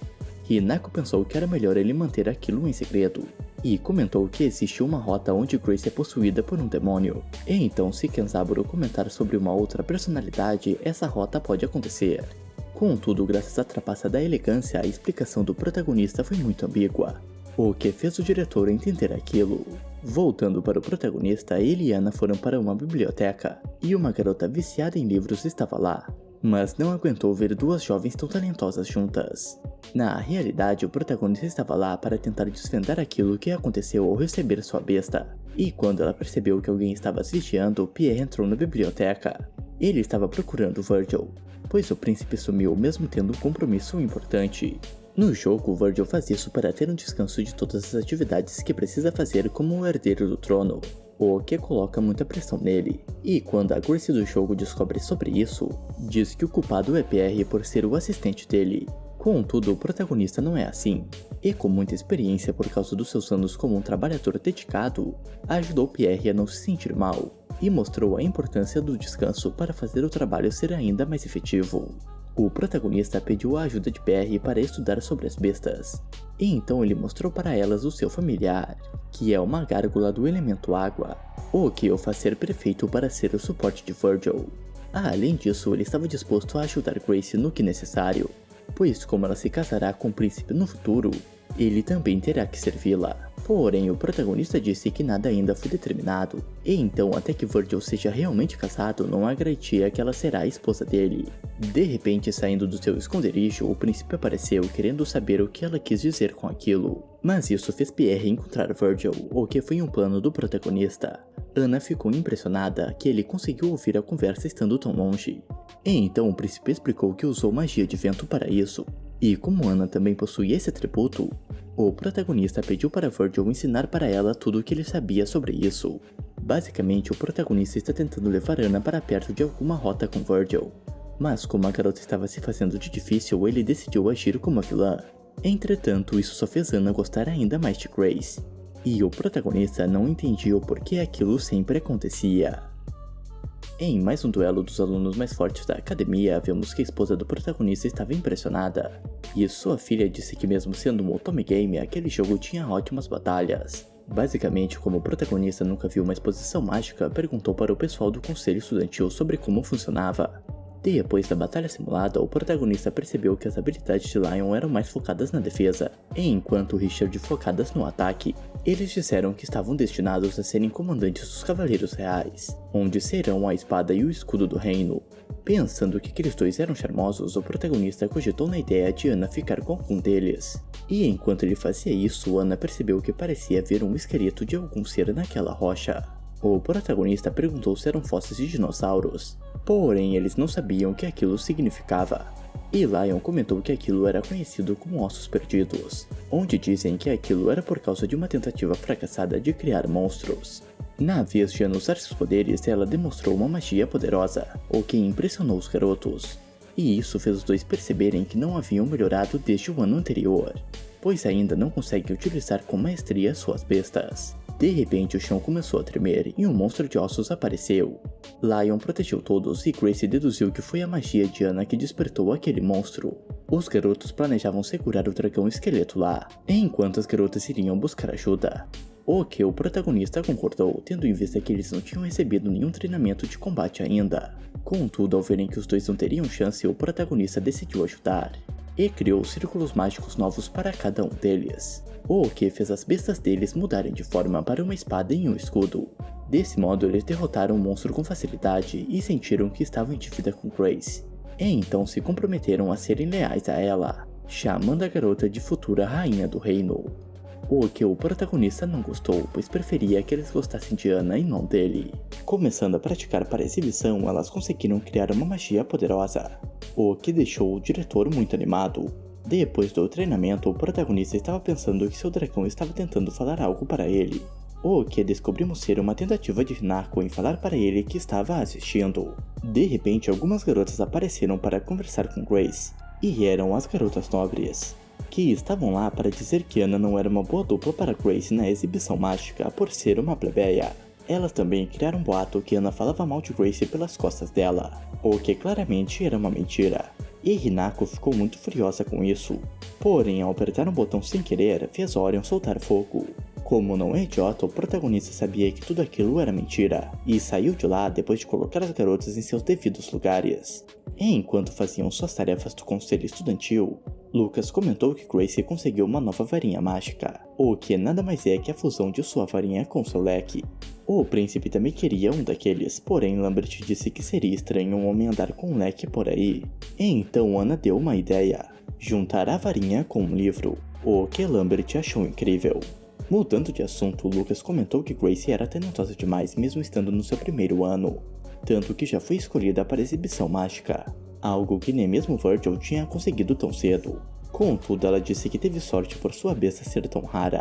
Hinako pensou que era melhor ele manter aquilo em segredo, e comentou que existe uma rota onde Grace é possuída por um demônio. E então, se Kenzaburo comentar sobre uma outra personalidade, essa rota pode acontecer. Contudo, graças à trapaça da elegância, a explicação do protagonista foi muito ambígua, o que fez o diretor entender aquilo. Voltando para o protagonista, ele e Ana foram para uma biblioteca, e uma garota viciada em livros estava lá, mas não aguentou ver duas jovens tão talentosas juntas. Na realidade, o protagonista estava lá para tentar desvendar aquilo que aconteceu ao receber sua besta, e quando ela percebeu que alguém estava as vigiando, Pierre entrou na biblioteca. Ele estava procurando Virgil, pois o príncipe sumiu mesmo tendo um compromisso importante. No jogo, Virgil faz isso para ter um descanso de todas as atividades que precisa fazer como o herdeiro do trono, o que coloca muita pressão nele. E quando a Grace do jogo descobre sobre isso, diz que o culpado é Pierre por ser o assistente dele. Contudo, o protagonista não é assim, e com muita experiência por causa dos seus anos como um trabalhador dedicado, ajudou Pierre a não se sentir mal, e mostrou a importância do descanso para fazer o trabalho ser ainda mais efetivo. O protagonista pediu a ajuda de Pierre para estudar sobre as bestas, e então ele mostrou para elas o seu familiar, que é uma gárgula do elemento água, o que o faz ser perfeito para ser o suporte de Virgil. Além disso, ele estava disposto a ajudar Grace no que necessário, pois como ela se casará com o príncipe no futuro, ele também terá que servi-la. Porém, o protagonista disse que nada ainda foi determinado, e então até que Virgil seja realmente casado, não há garantia que ela será a esposa dele. De repente, saindo do seu esconderijo, o príncipe apareceu querendo saber o que ela quis dizer com aquilo. Mas isso fez Pierre encontrar Virgil, o que foi um plano do protagonista. Ana ficou impressionada que ele conseguiu ouvir a conversa estando tão longe. E então o príncipe explicou que usou magia de vento para isso. E como Ana também possui esse atributo, o protagonista pediu para Virgil ensinar para ela tudo o que ele sabia sobre isso. Basicamente, o protagonista está tentando levar Ana para perto de alguma rota com Virgil. Mas como a garota estava se fazendo de difícil, ele decidiu agir como a vilã. Entretanto, isso só fez Ana gostar ainda mais de Grace. E o protagonista não entendia o porquê aquilo sempre acontecia. Em mais um duelo dos alunos mais fortes da academia, vemos que a esposa do protagonista estava impressionada, e sua filha disse que mesmo sendo um otome game, aquele jogo tinha ótimas batalhas. Basicamente, como o protagonista nunca viu uma exposição mágica, perguntou para o pessoal do conselho estudantil sobre como funcionava. Depois da batalha simulada, o protagonista percebeu que as habilidades de Lion eram mais focadas na defesa, enquanto Richard focadas no ataque. Eles disseram que estavam destinados a serem comandantes dos Cavaleiros Reais, onde serão a espada e o escudo do reino. Pensando que aqueles dois eram charmosos, o protagonista cogitou na ideia de Ana ficar com algum deles. E enquanto ele fazia isso, Ana percebeu que parecia haver um esqueleto de algum ser naquela rocha. O protagonista perguntou se eram fósseis de dinossauros, porém eles não sabiam o que aquilo significava. E Lion comentou que aquilo era conhecido como ossos perdidos, onde dizem que aquilo era por causa de uma tentativa fracassada de criar monstros. Na vez de Ana usar seus poderes, ela demonstrou uma magia poderosa, o que impressionou os garotos. E isso fez os dois perceberem que não haviam melhorado desde o ano anterior, pois ainda não conseguem utilizar com maestria suas bestas. De repente o chão começou a tremer e um monstro de ossos apareceu. Lion protegeu todos e Grace deduziu que foi a magia de Ana que despertou aquele monstro. Os garotos planejavam segurar o dragão esqueleto lá, enquanto as garotas iriam buscar ajuda. O que o protagonista concordou, tendo em vista que eles não tinham recebido nenhum treinamento de combate ainda. Contudo, ao verem que os dois não teriam chance, o protagonista decidiu ajudar, e criou círculos mágicos novos para cada um deles, o que fez as bestas deles mudarem de forma para uma espada e um escudo. Desse modo, eles derrotaram o monstro com facilidade e sentiram que estavam em dívida com Grace, e então se comprometeram a serem leais a ela, chamando a garota de futura rainha do reino. O que o protagonista não gostou, pois preferia que eles gostassem de Ana e não dele. Começando a praticar para exibição, elas conseguiram criar uma magia poderosa, o que deixou o diretor muito animado. Depois do treinamento, o protagonista estava pensando que seu dragão estava tentando falar algo para ele, o que descobrimos ser uma tentativa de Hinako em falar para ele que estava assistindo. De repente, algumas garotas apareceram para conversar com Grace, e eram as garotas nobres, que estavam lá para dizer que Ana não era uma boa dupla para Grace na exibição mágica por ser uma plebeia. Elas também criaram um boato que Ana falava mal de Grace pelas costas dela, o que claramente era uma mentira. E Hinako ficou muito furiosa com isso. Porém, ao apertar um botão sem querer, fez Orion soltar fogo. Como não é idiota, o protagonista sabia que tudo aquilo era mentira, e saiu de lá depois de colocar as garotas em seus devidos lugares. Enquanto faziam suas tarefas do conselho estudantil, Lucas comentou que Grace conseguiu uma nova varinha mágica, o que nada mais é que a fusão de sua varinha com seu leque. O príncipe também queria um daqueles, porém Lambert disse que seria estranho um homem andar com um leque por aí. Então Ana deu uma ideia: juntar a varinha com um livro, o que Lambert achou incrível. Mudando de assunto, Lucas comentou que Grace era talentosa demais mesmo estando no seu primeiro ano, tanto que já foi escolhida para a exibição mágica, algo que nem mesmo Virgil tinha conseguido tão cedo. Contudo, ela disse que teve sorte por sua besta ser tão rara,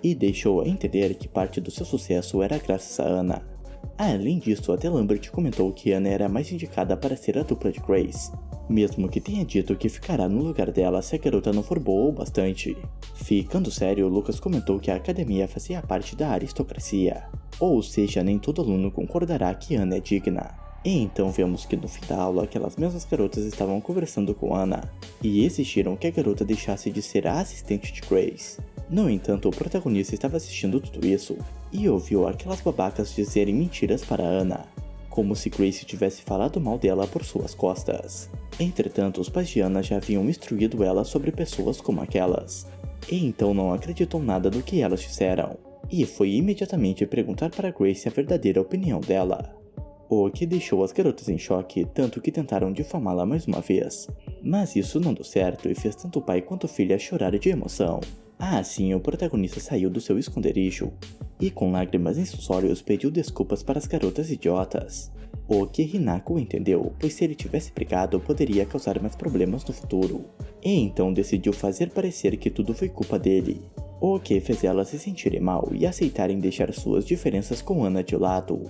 e deixou a entender que parte do seu sucesso era graças a Ana. Além disso, até Lambert comentou que Ana era mais indicada para ser a dupla de Grace, mesmo que tenha dito que ficará no lugar dela se a garota não for boa o bastante. Ficando sério, Lucas comentou que a academia fazia parte da aristocracia, ou seja, nem todo aluno concordará que Ana é digna. E então vemos que no fim da aula aquelas mesmas garotas estavam conversando com Ana, e exigiram que a garota deixasse de ser a assistente de Grace. No entanto, o protagonista estava assistindo tudo isso, e ouviu aquelas babacas dizerem mentiras para Ana, como se Grace tivesse falado mal dela por suas costas. Entretanto, os pais de Ana já haviam instruído ela sobre pessoas como aquelas, e então não acreditou nada do que elas disseram, e foi imediatamente perguntar para Grace a verdadeira opinião dela, o que deixou as garotas em choque, tanto que tentaram difamá-la mais uma vez. Mas isso não deu certo e fez tanto o pai quanto a filha chorar de emoção. Assim, o protagonista saiu do seu esconderijo e com lágrimas em seus olhos pediu desculpas para as garotas idiotas, o que Hinako entendeu, pois se ele tivesse brigado poderia causar mais problemas no futuro, e então decidiu fazer parecer que tudo foi culpa dele, o que fez elas se sentirem mal e aceitarem deixar suas diferenças com Ana de lado.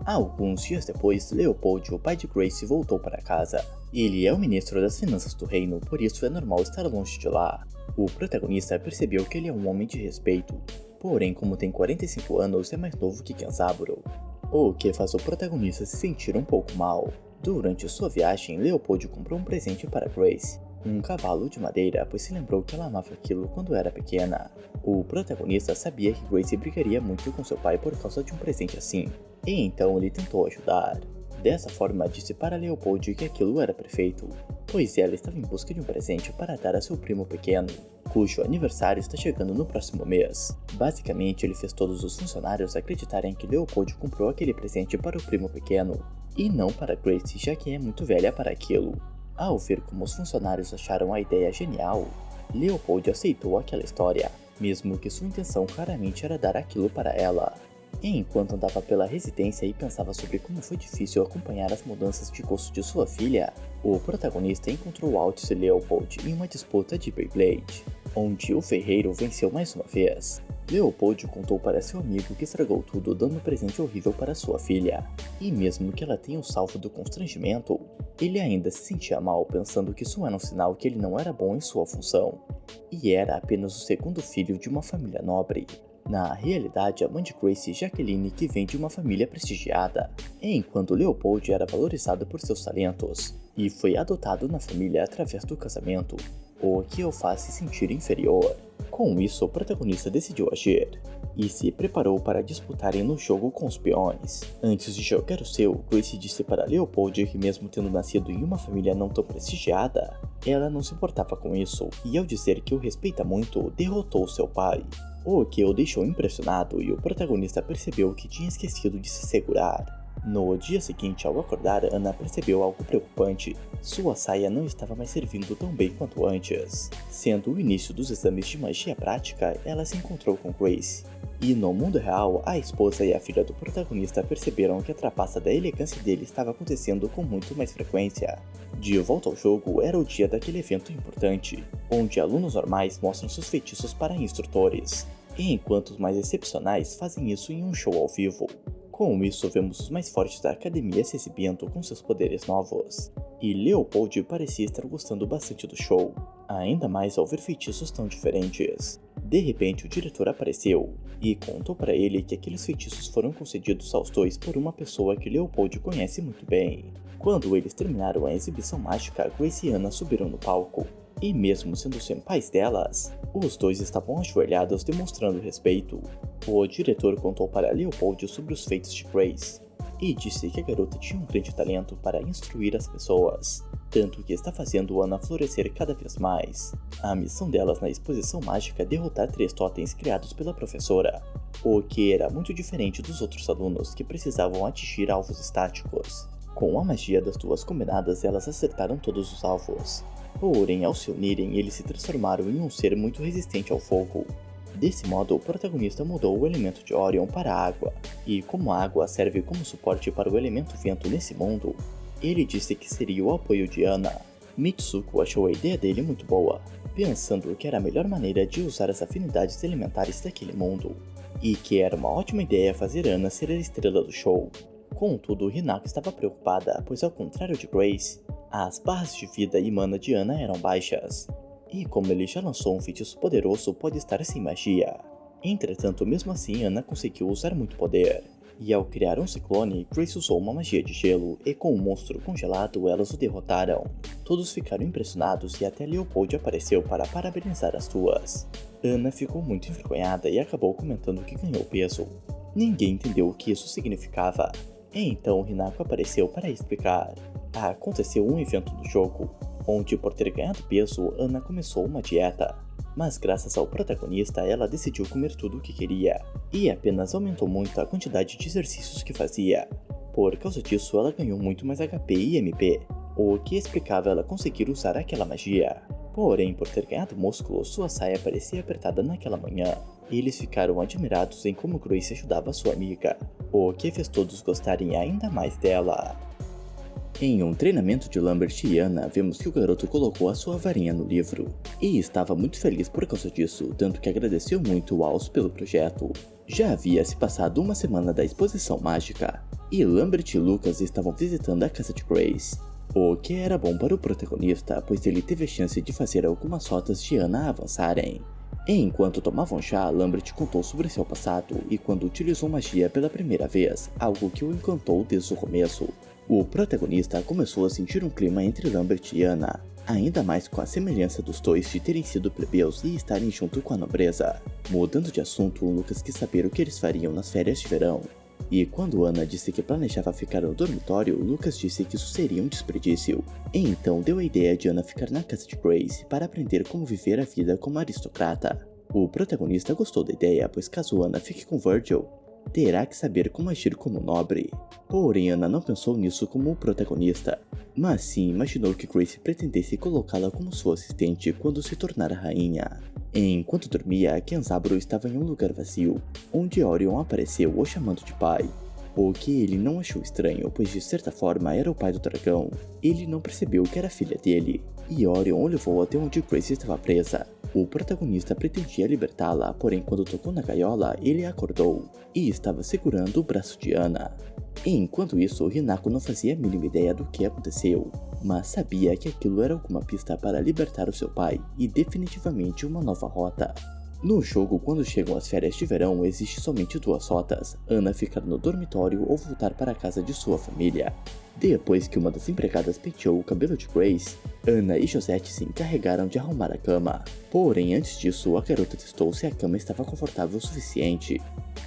Alguns dias depois, Leopold, o pai de Grace, voltou para casa. Ele é o ministro das finanças do reino, por isso é normal estar longe de lá. O protagonista percebeu que ele é um homem de respeito, porém como tem 45 anos é mais novo que Kenzaburo, o que faz o protagonista se sentir um pouco mal. Durante sua viagem, Leopold comprou um presente para Grace, um cavalo de madeira, pois se lembrou que ela amava aquilo quando era pequena. O protagonista sabia que Grace brigaria muito com seu pai por causa de um presente assim, e então ele tentou ajudar. Dessa forma, disse para Leopold que aquilo era perfeito, pois ela estava em busca de um presente para dar a seu primo pequeno, cujo aniversário está chegando no próximo mês. Basicamente, ele fez todos os funcionários acreditarem que Leopold comprou aquele presente para o primo pequeno, e não para Grace, já que é muito velha para aquilo. Ao ver como os funcionários acharam a ideia genial, Leopold aceitou aquela história, mesmo que sua intenção claramente era dar aquilo para ela. Enquanto andava pela residência e pensava sobre como foi difícil acompanhar as mudanças de gosto de sua filha, o protagonista encontrou Altius e Leopold em uma disputa de Beyblade, onde o ferreiro venceu mais uma vez. Leopold contou para seu amigo que estragou tudo dando um presente horrível para sua filha, e mesmo que ela tenha o salvo do constrangimento, ele ainda se sentia mal pensando que isso era um sinal que ele não era bom em sua função, e era apenas o segundo filho de uma família nobre. Na realidade, a mãe de Grace, Jacqueline, que vem de uma família prestigiada, enquanto Leopold era valorizado por seus talentos, e foi adotado na família através do casamento, o que o faz se sentir inferior. Com isso, o protagonista decidiu agir, e se preparou para disputarem no jogo com os peões. Antes de jogar o seu, Grace disse para Leopold que mesmo tendo nascido em uma família não tão prestigiada, ela não se importava com isso, e ao dizer que o respeita muito, derrotou seu pai, o que o deixou impressionado, e o protagonista percebeu que tinha esquecido de se segurar. No dia seguinte, ao acordar, Ana percebeu algo preocupante. Sua saia não estava mais servindo tão bem quanto antes. Sendo o início dos exames de magia prática, ela se encontrou com Grace. E no mundo real, a esposa e a filha do protagonista perceberam que a trapaça da elegância dele estava acontecendo com muito mais frequência. De volta ao jogo, era o dia daquele evento importante, onde alunos normais mostram seus feitiços para instrutores, enquanto os mais excepcionais fazem isso em um show ao vivo. Com isso, vemos os mais fortes da academia se exibindo com seus poderes novos, e Leopold parecia estar gostando bastante do show, ainda mais ao ver feitiços tão diferentes. De repente, o diretor apareceu e contou para ele que aqueles feitiços foram concedidos aos dois por uma pessoa que Leopold conhece muito bem. Quando eles terminaram a exibição mágica, Grace e Anna subiram no palco, e mesmo sendo senpais delas, os dois estavam ajoelhados demonstrando respeito. O diretor contou para Leopold sobre os feitos de Grace, e disse que a garota tinha um grande talento para instruir as pessoas, tanto que está fazendo Anna florescer cada vez mais. A missão delas na exposição mágica é derrotar 3 totens criados pela professora, o que era muito diferente dos outros alunos que precisavam atingir alvos estáticos. Com a magia das 2 combinadas, elas acertaram todos os alvos. Porém, ao se unirem, eles se transformaram em um ser muito resistente ao fogo. Desse modo, o protagonista mudou o elemento de Orion para a água, e como a água serve como suporte para o elemento vento nesse mundo, ele disse que seria o apoio de Anna. Mitsuko achou a ideia dele muito boa, pensando que era a melhor maneira de usar as afinidades elementares daquele mundo, e que era uma ótima ideia fazer Anna ser a estrela do show. Contudo, Hinako estava preocupada, pois ao contrário de Grace, as barras de vida e mana de Anna eram baixas, e como ele já lançou um feitiço poderoso, pode estar sem magia. Entretanto, mesmo assim, Anna conseguiu usar muito poder, e ao criar um ciclone, Grace usou uma magia de gelo, e com o monstro congelado, elas o derrotaram. Todos ficaram impressionados e até Leopold apareceu para parabenizar as 2. Anna ficou muito envergonhada e acabou comentando que ganhou peso. Ninguém entendeu o que isso significava. Então Hinako apareceu para explicar. Aconteceu um evento no jogo, onde por ter ganhado peso, Anna começou uma dieta. Mas graças ao protagonista, ela decidiu comer tudo o que queria, e apenas aumentou muito a quantidade de exercícios que fazia. Por causa disso, ela ganhou muito mais HP e MP, o que explicava ela conseguir usar aquela magia. Porém, por ter ganhado músculo, sua saia parecia apertada naquela manhã, e eles ficaram admirados em como Grace ajudava sua amiga, o que fez todos gostarem ainda mais dela. Em um treinamento de Lambert e Anna, vemos que o garoto colocou a sua varinha no livro, e estava muito feliz por causa disso, tanto que agradeceu muito aos pelo projeto. Já havia se passado uma semana da exposição mágica, e Lambert e Lucas estavam visitando a casa de Grace, o que era bom para o protagonista, pois ele teve a chance de fazer algumas rotas de Anna avançarem. Enquanto tomavam chá, Lambert contou sobre seu passado e quando utilizou magia pela primeira vez, algo que o encantou desde o começo. O protagonista começou a sentir um clima entre Lambert e Anna, ainda mais com a semelhança dos dois de terem sido plebeus e estarem junto com a nobreza. Mudando de assunto, Lucas quis saber o que eles fariam nas férias de verão. E quando Anna disse que planejava ficar no dormitório, Lucas disse que isso seria um desperdício. Então deu a ideia de Anna ficar na casa de Grace para aprender como viver a vida como aristocrata. O protagonista gostou da ideia, pois caso Anna fique com Virgil, terá que saber como agir como nobre. Porém, Anna não pensou nisso como o protagonista, mas sim imaginou que Grace pretendesse colocá-la como sua assistente quando se tornar a rainha. Enquanto dormia, Kenzaburo estava em um lugar vazio, onde Orion apareceu o chamando de pai, o que ele não achou estranho, pois de certa forma era o pai do dragão. Ele não percebeu que era filha dele, e Orion o levou até onde Grace estava presa. O protagonista pretendia libertá-la, porém quando tocou na gaiola, ele acordou, e estava segurando o braço de Anna. Enquanto isso, Hinako não fazia a mínima ideia do que aconteceu, mas sabia que aquilo era alguma pista para libertar o seu pai, e definitivamente uma nova rota. No jogo, quando chegam as férias de verão, existe somente 2 rotas: Anna ficar no dormitório ou voltar para a casa de sua família. Depois que uma das empregadas penteou o cabelo de Grace, Anna e Josette se encarregaram de arrumar a cama. Porém, antes disso, a garota testou se a cama estava confortável o suficiente,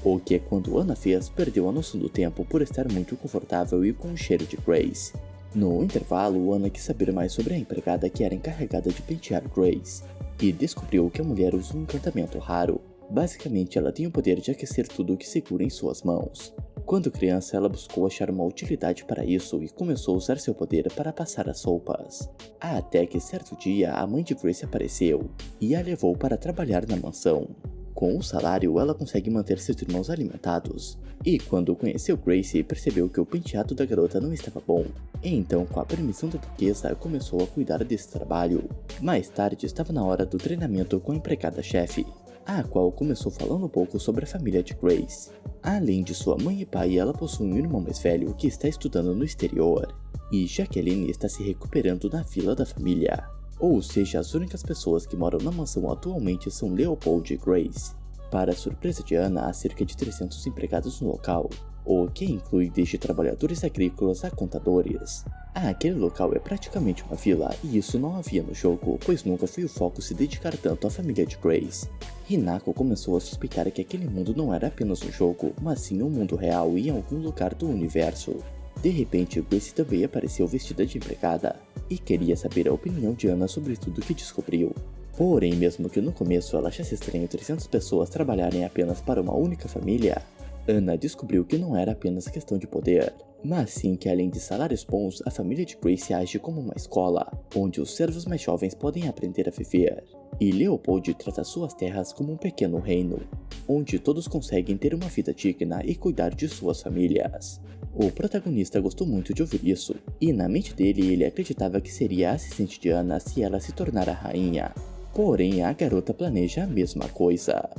o que quando Anna fez, perdeu a noção do tempo por estar muito confortável e com o cheiro de Grace. No intervalo, Anna quis saber mais sobre a empregada que era encarregada de pentear Grace, e descobriu que a mulher usa um encantamento raro. Basicamente, ela tem o poder de aquecer tudo o que segura em suas mãos. Quando criança, ela buscou achar uma utilidade para isso e começou a usar seu poder para passar as roupas. Até que certo dia, a mãe de Grace apareceu e a levou para trabalhar na mansão. Com o salário, ela consegue manter seus irmãos alimentados. E quando conheceu Grace, percebeu que o penteado da garota não estava bom. Então, com a permissão da duquesa, começou a cuidar desse trabalho. Mais tarde, estava na hora do treinamento com a empregada-chefe, a qual começou falando um pouco sobre a família de Grace. Além de sua mãe e pai, ela possui um irmão mais velho que está estudando no exterior, e Jacqueline está se recuperando na vila da família. Ou seja, as únicas pessoas que moram na mansão atualmente são Leopold e Grace. Para a surpresa de Anna, há cerca de 300 empregados no local, o que inclui desde trabalhadores agrícolas a contadores. Aquele local é praticamente uma vila, e isso não havia no jogo, pois nunca foi o foco se dedicar tanto à família de Grace. Hinako começou a suspeitar que aquele mundo não era apenas um jogo, mas sim um mundo real e em algum lugar do universo. De repente, Grace também apareceu vestida de empregada, e queria saber a opinião de Anna sobre tudo que descobriu. Porém, mesmo que no começo ela achasse estranho 300 pessoas trabalharem apenas para uma única família, Anna descobriu que não era apenas questão de poder, mas sim que além de salários bons, a família de Grace age como uma escola, onde os servos mais jovens podem aprender a viver. E Leopold trata suas terras como um pequeno reino, onde todos conseguem ter uma vida digna e cuidar de suas famílias. O protagonista gostou muito de ouvir isso, e na mente dele ele acreditava que seria assistente de Anna se ela se tornar a rainha. Porém, a garota planeja a mesma coisa.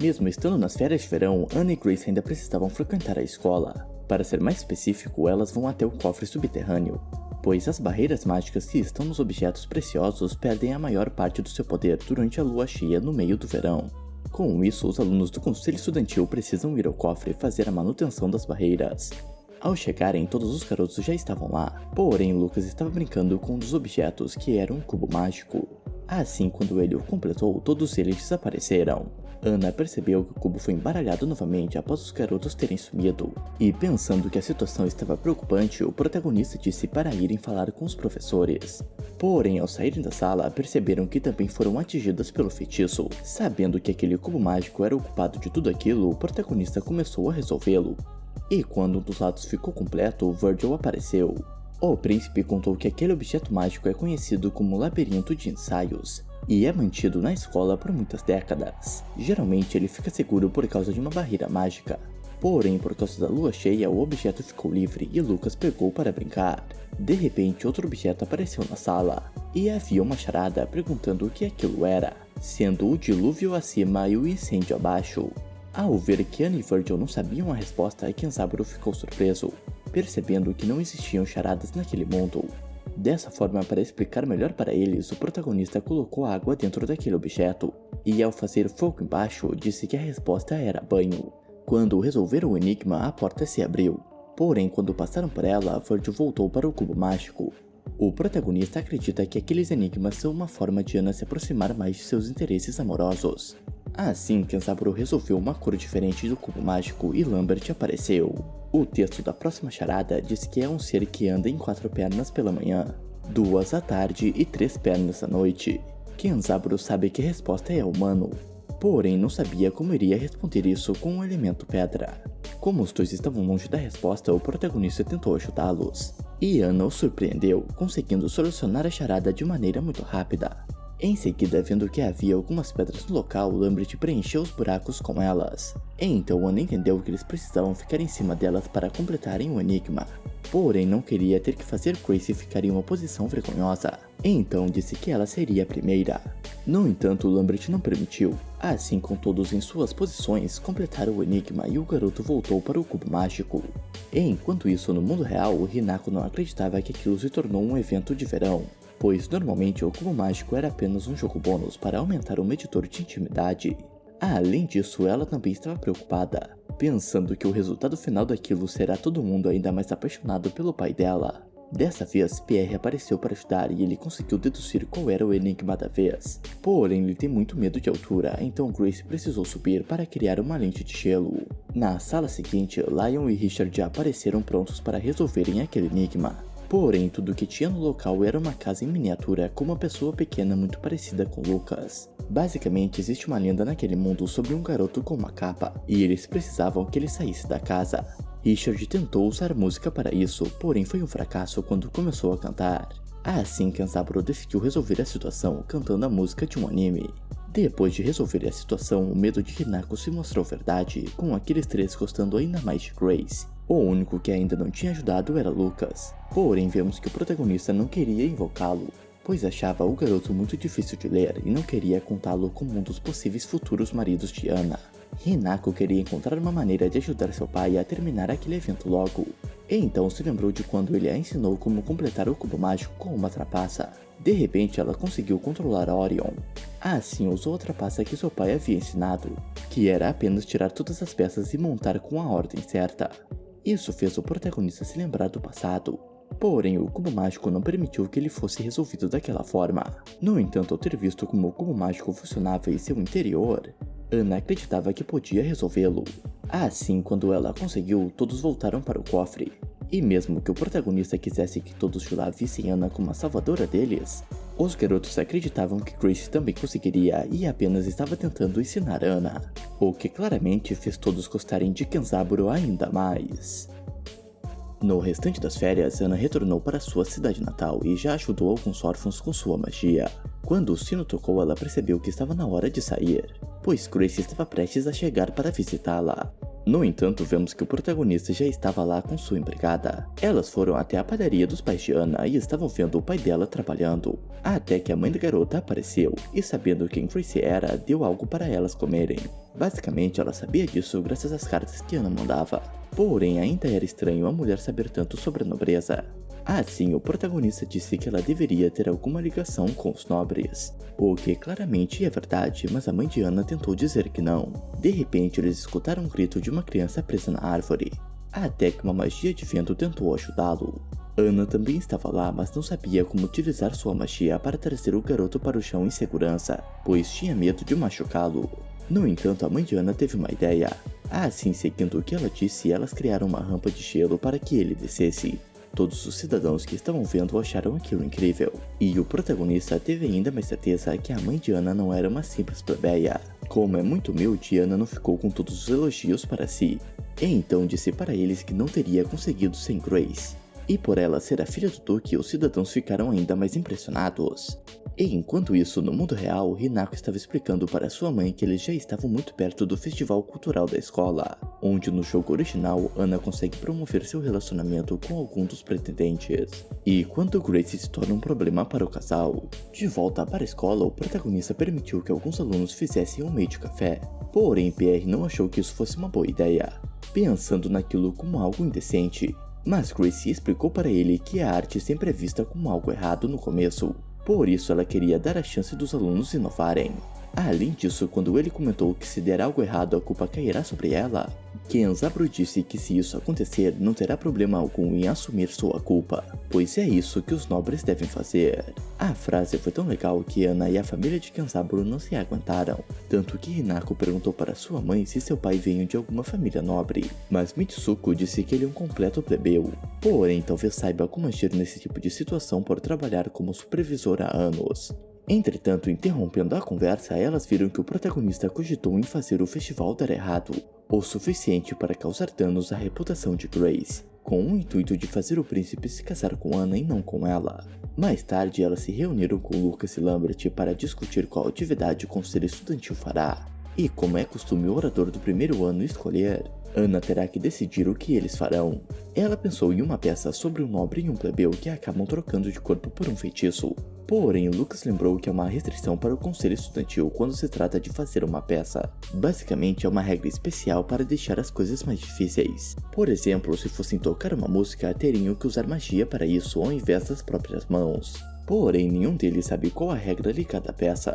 Mesmo estando nas férias de verão, Anna e Grace ainda precisavam frequentar a escola. Para ser mais específico, elas vão até o cofre subterrâneo, pois as barreiras mágicas que estão nos objetos preciosos perdem a maior parte do seu poder durante a lua cheia no meio do verão. Com isso, os alunos do conselho estudantil precisam ir ao cofre e fazer a manutenção das barreiras. Ao chegarem, todos os garotos já estavam lá, porém Lucas estava brincando com um dos objetos, que era um cubo mágico. Assim, quando ele o completou, todos eles desapareceram. Anna percebeu que o cubo foi embaralhado novamente após os garotos terem sumido, e pensando que a situação estava preocupante, o protagonista disse para irem falar com os professores. Porém, ao saírem da sala, perceberam que também foram atingidas pelo feitiço. Sabendo que aquele cubo mágico era o culpado de tudo aquilo, o protagonista começou a resolvê-lo. E quando um dos lados ficou completo, Virgil apareceu. O príncipe contou que aquele objeto mágico é conhecido como Labirinto de Ensaios, e é mantido na escola por muitas décadas. Geralmente ele fica seguro por causa de uma barreira mágica. Porém, por causa da lua cheia, o objeto ficou livre e Lucas pegou para brincar. De repente, outro objeto apareceu na sala, e havia uma charada perguntando o que aquilo era, sendo o dilúvio acima e o incêndio abaixo. Ao ver que Anna e Virgil não sabiam a resposta, Kenzaburo ficou surpreso, percebendo que não existiam charadas naquele mundo. Dessa forma, para explicar melhor para eles, o protagonista colocou água dentro daquele objeto, e ao fazer fogo embaixo, disse que a resposta era banho. Quando resolveram o enigma, a porta se abriu. Porém, quando passaram por ela, Virgil voltou para o cubo mágico. O protagonista acredita que aqueles enigmas são uma forma de Anna se aproximar mais de seus interesses amorosos. Assim, Kenzaburo resolveu uma cor diferente do cubo mágico e Lambert apareceu. O texto da próxima charada diz que é um ser que anda em 4 pernas pela manhã, 2 à tarde e 3 pernas à noite. Kenzaburo sabe que a resposta é humano, porém não sabia como iria responder isso com o elemento pedra. Como os dois estavam longe da resposta, o protagonista tentou ajudá-los, e Anna o surpreendeu, conseguindo solucionar a charada de maneira muito rápida. Em seguida, vendo que havia algumas pedras no local, Lambert preencheu os buracos com elas. Então Anna entendeu que eles precisavam ficar em cima delas para completarem o enigma. Porém, não queria ter que fazer Grace ficar em uma posição vergonhosa. Então disse que ela seria a primeira. No entanto, Lambert não permitiu. Assim, com todos em suas posições, completaram o enigma e o garoto voltou para o cubo mágico. Enquanto isso, no mundo real, Hinako não acreditava que aquilo se tornou um evento de verão, pois normalmente o cubo mágico era apenas um jogo bônus para aumentar o medidor de intimidade. Além disso, ela também estava preocupada, pensando que o resultado final daquilo será todo mundo ainda mais apaixonado pelo pai dela. Dessa vez, Pierre apareceu para ajudar e ele conseguiu deduzir qual era o enigma da vez. Porém, ele tem muito medo de altura, então Grace precisou subir para criar uma lente de gelo. Na sala seguinte, Lion e Richard já apareceram prontos para resolverem aquele enigma. Porém, tudo o que tinha no local era uma casa em miniatura com uma pessoa pequena muito parecida com Lucas. Basicamente, existe uma lenda naquele mundo sobre um garoto com uma capa, e eles precisavam que ele saísse da casa. Richard tentou usar música para isso, porém foi um fracasso quando começou a cantar. Assim, Kenzaburo decidiu resolver a situação cantando a música de um anime. Depois de resolver a situação, o medo de Hinako se mostrou verdade, com aqueles 3 gostando ainda mais de Grace. O único que ainda não tinha ajudado era Lucas, porém vemos que o protagonista não queria invocá-lo, pois achava o garoto muito difícil de ler e não queria contá-lo como um dos possíveis futuros maridos de Anna. Hinako queria encontrar uma maneira de ajudar seu pai a terminar aquele evento logo, e então se lembrou de quando ele a ensinou como completar o cubo mágico com uma trapaça. De repente, ela conseguiu controlar a Orion. Assim, usou a trapaça que seu pai havia ensinado, que era apenas tirar todas as peças e montar com a ordem certa. Isso fez o protagonista se lembrar do passado. Porém, o cubo mágico não permitiu que ele fosse resolvido daquela forma. No entanto, ao ter visto como o cubo mágico funcionava em seu interior, Ana acreditava que podia resolvê-lo. Assim, quando ela conseguiu, todos voltaram para o cofre. E mesmo que o protagonista quisesse que todos de lá vissem Ana como a salvadora deles, os garotos acreditavam que Grace também conseguiria e apenas estava tentando ensinar Ana, o que claramente fez todos gostarem de Kenzaburo ainda mais. No restante das férias, Ana retornou para sua cidade natal e já ajudou alguns órfãos com sua magia. Quando o sino tocou, ela percebeu que estava na hora de sair, pois Grace estava prestes a chegar para visitá-la. No entanto, vemos que o protagonista já estava lá com sua empregada. Elas foram até a padaria dos pais de Ana e estavam vendo o pai dela trabalhando, até que a mãe da garota apareceu e, sabendo quem Grace era, deu algo para elas comerem. Basicamente, ela sabia disso graças às cartas que Ana mandava. Porém, ainda era estranho a mulher saber tanto sobre a nobreza. Assim, o protagonista disse que ela deveria ter alguma ligação com os nobres, o que claramente é verdade, mas a mãe de Ana tentou dizer que não. De repente, eles escutaram um grito de uma criança presa na árvore, até que uma magia de vento tentou ajudá-lo. Ana também estava lá, mas não sabia como utilizar sua magia para trazer o garoto para o chão em segurança, pois tinha medo de machucá-lo. No entanto, a mãe de Ana teve uma ideia. Assim, seguindo o que ela disse, elas criaram uma rampa de gelo para que ele descesse. Todos os cidadãos que estavam vendo acharam aquilo incrível, e o protagonista teve ainda mais certeza que a mãe de Ana não era uma simples plebeia. Como é muito humilde, Ana não ficou com todos os elogios para si, e então disse para eles que não teria conseguido sem Grace. E por ela ser a filha do duque, os cidadãos ficaram ainda mais impressionados. E enquanto isso, no mundo real, Hinako estava explicando para sua mãe que eles já estavam muito perto do festival cultural da escola, onde no jogo original, Ana consegue promover seu relacionamento com algum dos pretendentes. E quando Grace se torna um problema para o casal, de volta para a escola, o protagonista permitiu que alguns alunos fizessem um meio de café. Porém, Pierre não achou que isso fosse uma boa ideia, pensando naquilo como algo indecente. Mas Grace explicou para ele que a arte sempre é vista como algo errado no começo, por isso ela queria dar a chance dos alunos inovarem. Além disso, quando ele comentou que se der algo errado a culpa cairá sobre ela, Kenzaburo disse que se isso acontecer não terá problema algum em assumir sua culpa, pois é isso que os nobres devem fazer. A frase foi tão legal que Ana e a família de Kenzaburo não se aguentaram, tanto que Hinako perguntou para sua mãe se seu pai veio de alguma família nobre, mas Mitsuko disse que ele é um completo plebeu, porém talvez saiba como agir nesse tipo de situação por trabalhar como supervisor há anos. Entretanto, interrompendo a conversa, elas viram que o protagonista cogitou em fazer o festival dar errado, o suficiente para causar danos à reputação de Grace, com o intuito de fazer o príncipe se casar com Ana e não com ela. Mais tarde, elas se reuniram com Lucas e Lambert para discutir qual atividade o conselho estudantil fará, e como é costume o orador do primeiro ano escolher, Ana terá que decidir o que eles farão. Ela pensou em uma peça sobre um nobre e um plebeu que acabam trocando de corpo por um feitiço. Porém, Lucas lembrou que há uma restrição para o conselho estudantil quando se trata de fazer uma peça. Basicamente, é uma regra especial para deixar as coisas mais difíceis. Por exemplo, se fossem tocar uma música, teriam que usar magia para isso ao invés das próprias mãos. Porém, nenhum deles sabe qual a regra ligada à peça.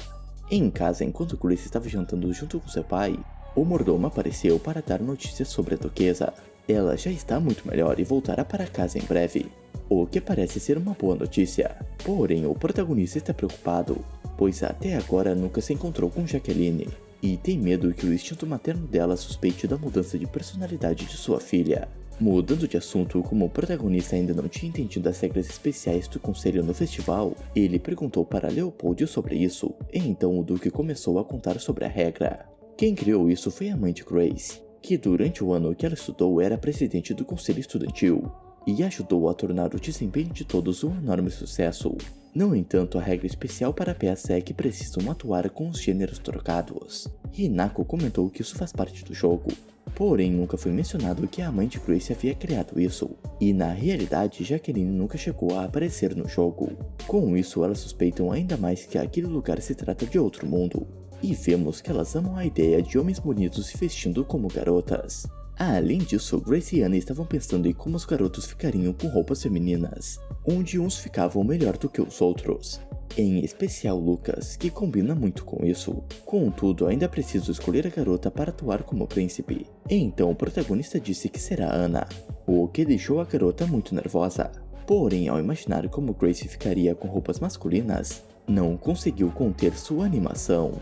Em casa, enquanto Grace estava jantando junto com seu pai, o mordomo apareceu para dar notícias sobre a duquesa. Ela já está muito melhor e voltará para casa em breve, o que parece ser uma boa notícia. Porém, o protagonista está preocupado, pois até agora nunca se encontrou com Jacqueline, e tem medo que o instinto materno dela suspeite da mudança de personalidade de sua filha. Mudando de assunto, como o protagonista ainda não tinha entendido as regras especiais do conselho no festival, ele perguntou para Leopold sobre isso, e então o duque começou a contar sobre a regra. Quem criou isso foi a mãe de Grace, que durante o ano que ela estudou era presidente do conselho estudantil, e ajudou a tornar o desempenho de todos um enorme sucesso. No entanto, a regra especial para a peça é que precisam atuar com os gêneros trocados. Hinako comentou que isso faz parte do jogo, porém nunca foi mencionado que a mãe de Grace havia criado isso, e na realidade Jacqueline nunca chegou a aparecer no jogo. Com isso, elas suspeitam ainda mais que aquele lugar se trata de outro mundo, e vemos que elas amam a ideia de homens bonitos se vestindo como garotas. Além disso, Grace e Anna estavam pensando em como os garotos ficariam com roupas femininas, onde uns ficavam melhor do que os outros. em especial Lucas, que combina muito com isso. Contudo, ainda é preciso escolher a garota para atuar como príncipe. Então o protagonista disse que será Anna, o que deixou a garota muito nervosa. Porém, ao imaginar como Grace ficaria com roupas masculinas, não conseguiu conter sua animação.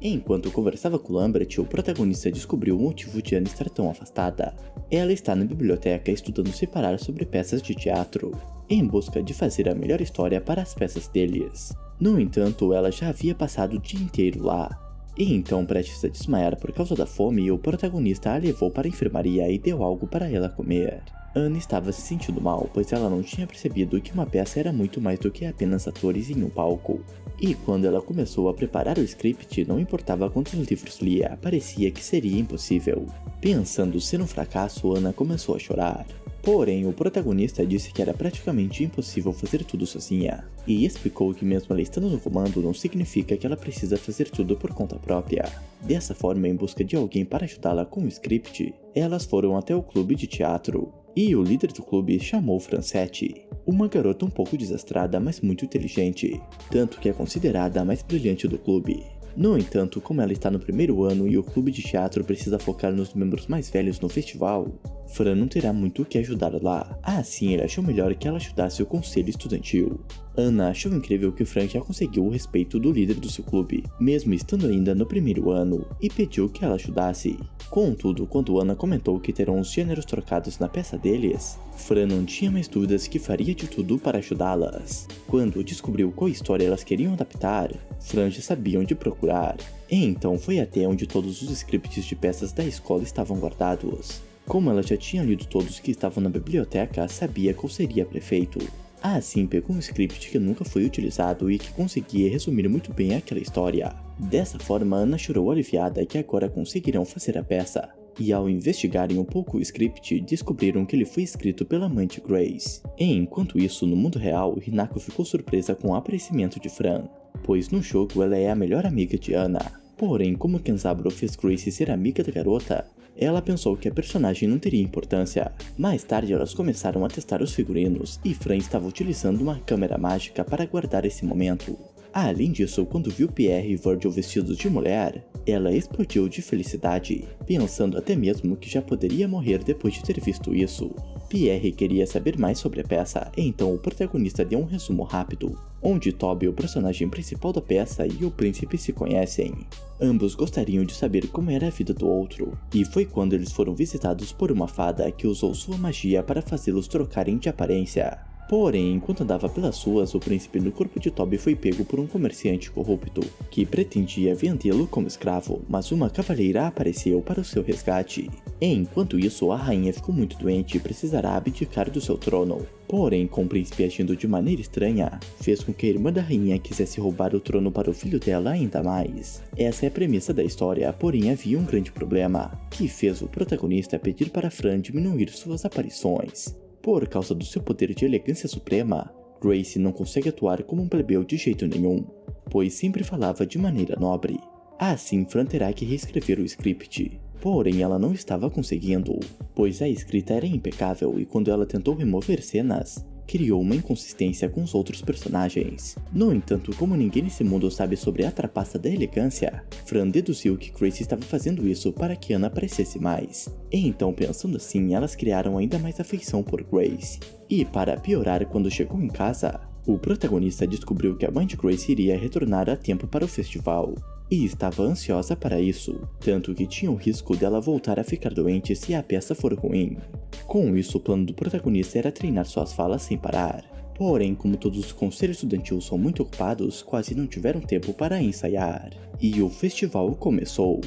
Enquanto conversava com Lambert, o protagonista descobriu o motivo de Anna estar tão afastada. Ela está na biblioteca estudando separar sobre peças de teatro, em busca de fazer a melhor história para as peças deles. No entanto, ela já havia passado o dia inteiro lá. E então, prestes a desmaiar por causa da fome, o protagonista a levou para a enfermaria e deu algo para ela comer. Anna estava se sentindo mal, pois ela não tinha percebido que uma peça era muito mais do que apenas atores em um palco. E quando ela começou a preparar o script, não importava quantos livros lia, parecia que seria impossível. Pensando ser um fracasso, Anna começou a chorar. Porém, o protagonista disse que era praticamente impossível fazer tudo sozinha, e explicou que mesmo ela estando no comando não significa que ela precisa fazer tudo por conta própria. Dessa forma, em busca de alguém para ajudá-la com o script, elas foram até o clube de teatro, e o líder do clube chamou Francette, uma garota um pouco desastrada, mas muito inteligente, tanto que é considerada a mais brilhante do clube. No entanto, como ela está no primeiro ano e o clube de teatro precisa focar nos membros mais velhos no festival, Fran não terá muito o que ajudar lá. Assim, ele achou melhor que ela ajudasse o conselho estudantil. Anna achou incrível que Fran já conseguiu o respeito do líder do seu clube, mesmo estando ainda no primeiro ano, e pediu que ela ajudasse. Contudo, quando Anna comentou que terão os gêneros trocados na peça deles, Fran não tinha mais dúvidas que faria de tudo para ajudá-las. Quando descobriu qual história elas queriam adaptar, Fran já sabia onde procurar, e então foi até onde todos os scripts de peças da escola estavam guardados. Como ela já tinha lido todos que estavam na biblioteca, sabia qual seria prefeito. Assim, pegou um script que nunca foi utilizado e que conseguia resumir muito bem aquela história. Dessa forma, Anna chorou aliviada que agora conseguirão fazer a peça. E ao investigarem um pouco o script, descobriram que ele foi escrito pela mãe de Grace. Enquanto isso, no mundo real, Hinako ficou surpresa com o aparecimento de Fran, pois no jogo ela é a melhor amiga de Anna. Porém, como Kenzaburo fez Grace ser amiga da garota, ela pensou que a personagem não teria importância. Mais tarde elas começaram a testar os figurinos e Fran estava utilizando uma câmera mágica para guardar esse momento. Além disso, quando viu Pierre e Virgil vestidos de mulher, ela explodiu de felicidade, pensando até mesmo que já poderia morrer depois de ter visto isso. Pierre queria saber mais sobre a peça, então o protagonista deu um resumo rápido, onde Toby, o personagem principal da peça, e o príncipe se conhecem. Ambos gostariam de saber como era a vida do outro, e foi quando eles foram visitados por uma fada que usou sua magia para fazê-los trocarem de aparência. Porém, enquanto andava pelas ruas, o príncipe no corpo de Toby foi pego por um comerciante corrupto, que pretendia vendê-lo como escravo, mas uma cavaleira apareceu para o seu resgate. Enquanto isso, a rainha ficou muito doente e precisará abdicar do seu trono. Porém, com o príncipe agindo de maneira estranha, fez com que a irmã da rainha quisesse roubar o trono para o filho dela ainda mais. Essa é a premissa da história, porém havia um grande problema, que fez o protagonista pedir para Fran diminuir suas aparições. Por causa do seu poder de elegância suprema, Grace não consegue atuar como um plebeu de jeito nenhum, pois sempre falava de maneira nobre. Assim, Fran terá que reescrever o script. Porém, ela não estava conseguindo, pois a escrita era impecável e quando ela tentou remover cenas, criou uma inconsistência com os outros personagens. No entanto, como ninguém nesse mundo sabe sobre a trapaça da elegância, Fran deduziu que Grace estava fazendo isso para que Anna aparecesse mais. E então, pensando assim, elas criaram ainda mais afeição por Grace. E para piorar, quando chegou em casa, o protagonista descobriu que a mãe de Grace iria retornar a tempo para o festival. E estava ansiosa para isso, tanto que tinha o risco dela voltar a ficar doente se a peça for ruim. Com isso, o plano do protagonista era treinar suas falas sem parar. Porém, como todos os conselhos estudantis são muito ocupados, quase não tiveram tempo para ensaiar. E o festival começou.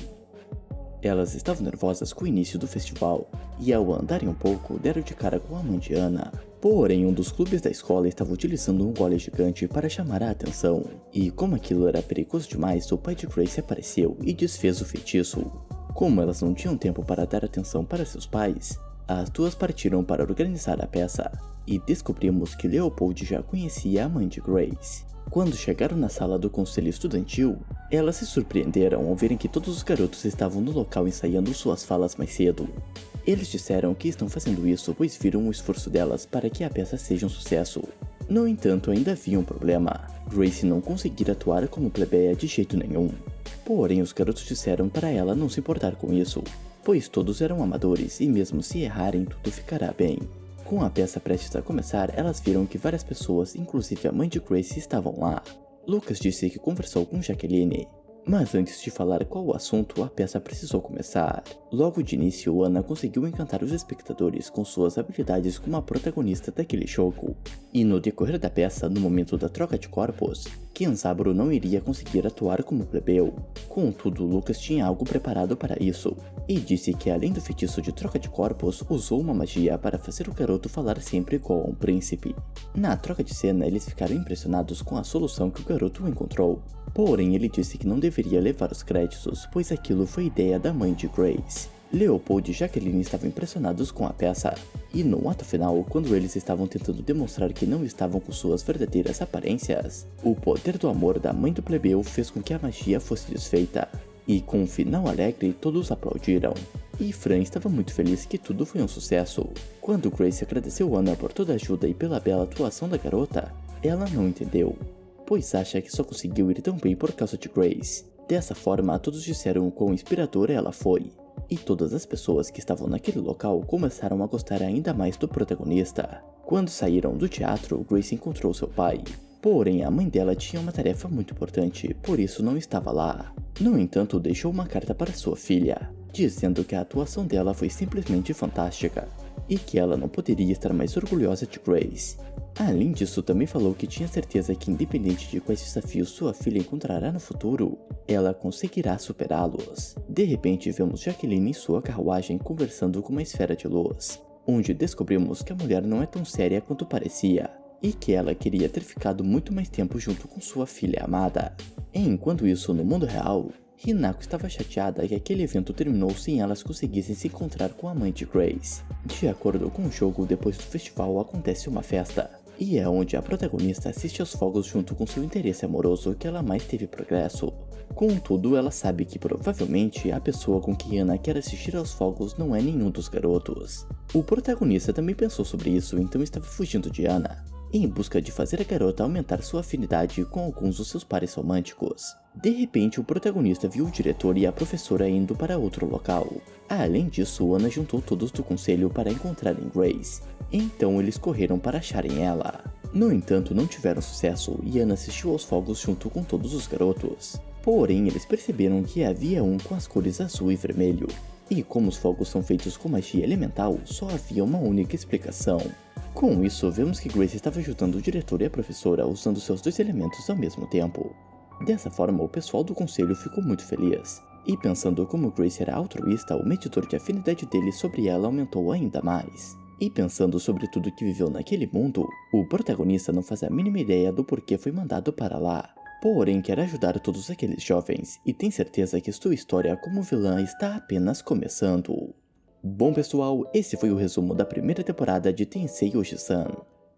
Elas estavam nervosas com o início do festival, e ao andarem um pouco, deram de cara com a mãe de Anna. Porém, um dos clubes da escola estava utilizando um gole gigante para chamar a atenção, e como aquilo era perigoso demais, o pai de Grace apareceu e desfez o feitiço. Como elas não tinham tempo para dar atenção para seus pais, as duas partiram para organizar a peça, e descobrimos que Leopold já conhecia a mãe de Grace. Quando chegaram na sala do conselho estudantil, elas se surpreenderam ao verem que todos os garotos estavam no local ensaiando suas falas mais cedo. Eles disseram que estão fazendo isso pois viram o esforço delas para que a peça seja um sucesso. No entanto, ainda havia um problema. Grace não conseguira atuar como plebeia de jeito nenhum. Porém, os garotos disseram para ela não se importar com isso, pois todos eram amadores e mesmo se errarem tudo ficará bem. Com a peça prestes a começar, elas viram que várias pessoas, inclusive a mãe de Grace, estavam lá. Lucas disse que conversou com Jacqueline. Mas antes de falar qual o assunto, a peça precisou começar. Logo de início, Anna conseguiu encantar os espectadores com suas habilidades como a protagonista daquele jogo. E no decorrer da peça, no momento da troca de corpos, Kenzaburo não iria conseguir atuar como plebeu. Contudo, Lucas tinha algo preparado para isso, e disse que além do feitiço de troca de corpos, usou uma magia para fazer o garoto falar sempre igual a um príncipe. Na troca de cena, eles ficaram impressionados com a solução que o garoto encontrou. Porém, ele disse que não deveria levar os créditos, pois aquilo foi ideia da mãe de Grace. Leopold e Jacqueline estavam impressionados com a peça, e no ato final, quando eles estavam tentando demonstrar que não estavam com suas verdadeiras aparências, o poder do amor da mãe do plebeu fez com que a magia fosse desfeita. E com um final alegre, todos aplaudiram. E Fran estava muito feliz que tudo foi um sucesso. Quando Grace agradeceu Anna por toda a ajuda e pela bela atuação da garota, ela não entendeu, pois acha que só conseguiu ir tão bem por causa de Grace. Dessa forma, todos disseram o quão inspiradora ela foi, e todas as pessoas que estavam naquele local começaram a gostar ainda mais do protagonista. Quando saíram do teatro, Grace encontrou seu pai. Porém, a mãe dela tinha uma tarefa muito importante, por isso não estava lá. No entanto, deixou uma carta para sua filha, dizendo que a atuação dela foi simplesmente fantástica, e que ela não poderia estar mais orgulhosa de Grace. Além disso, também falou que tinha certeza que independente de quais desafios sua filha encontrará no futuro, ela conseguirá superá-los. De repente, vemos Jacqueline em sua carruagem conversando com uma esfera de luz, onde descobrimos que a mulher não é tão séria quanto parecia, e que ela queria ter ficado muito mais tempo junto com sua filha amada. Enquanto isso, no mundo real, Hinako estava chateada que aquele evento terminou sem elas conseguissem se encontrar com a mãe de Grace. De acordo com o jogo, depois do festival acontece uma festa, e é onde a protagonista assiste aos fogos junto com seu interesse amoroso que ela mais teve progresso. Contudo, ela sabe que provavelmente a pessoa com quem Anna quer assistir aos fogos não é nenhum dos garotos. O protagonista também pensou sobre isso, então estava fugindo de Anna, em busca de fazer a garota aumentar sua afinidade com alguns dos seus pares românticos. De repente, o protagonista viu o diretor e a professora indo para outro local. Além disso, Anna juntou todos do conselho para encontrarem Grace, então eles correram para acharem ela. No entanto, não tiveram sucesso e Anna assistiu aos fogos junto com todos os garotos. Porém, eles perceberam que havia um com as cores azul e vermelho, e como os fogos são feitos com magia elemental, só havia uma única explicação. Com isso, vemos que Grace estava ajudando o diretor e a professora usando seus dois elementos ao mesmo tempo. Dessa forma, o pessoal do conselho ficou muito feliz, e pensando como Grace era altruísta, o medidor de afinidade dele sobre ela aumentou ainda mais. E pensando sobre tudo que viveu naquele mundo, o protagonista não faz a mínima ideia do porquê foi mandado para lá. Porém, quer ajudar todos aqueles jovens, e tem certeza que sua história como vilã está apenas começando. Bom pessoal, esse foi o resumo da primeira temporada de Tensei Oji-san,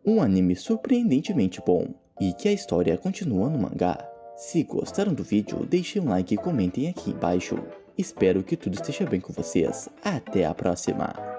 um anime surpreendentemente bom, e que a história continua no mangá. Se gostaram do vídeo, deixem um like e comentem aqui embaixo. Espero que tudo esteja bem com vocês. Até a próxima!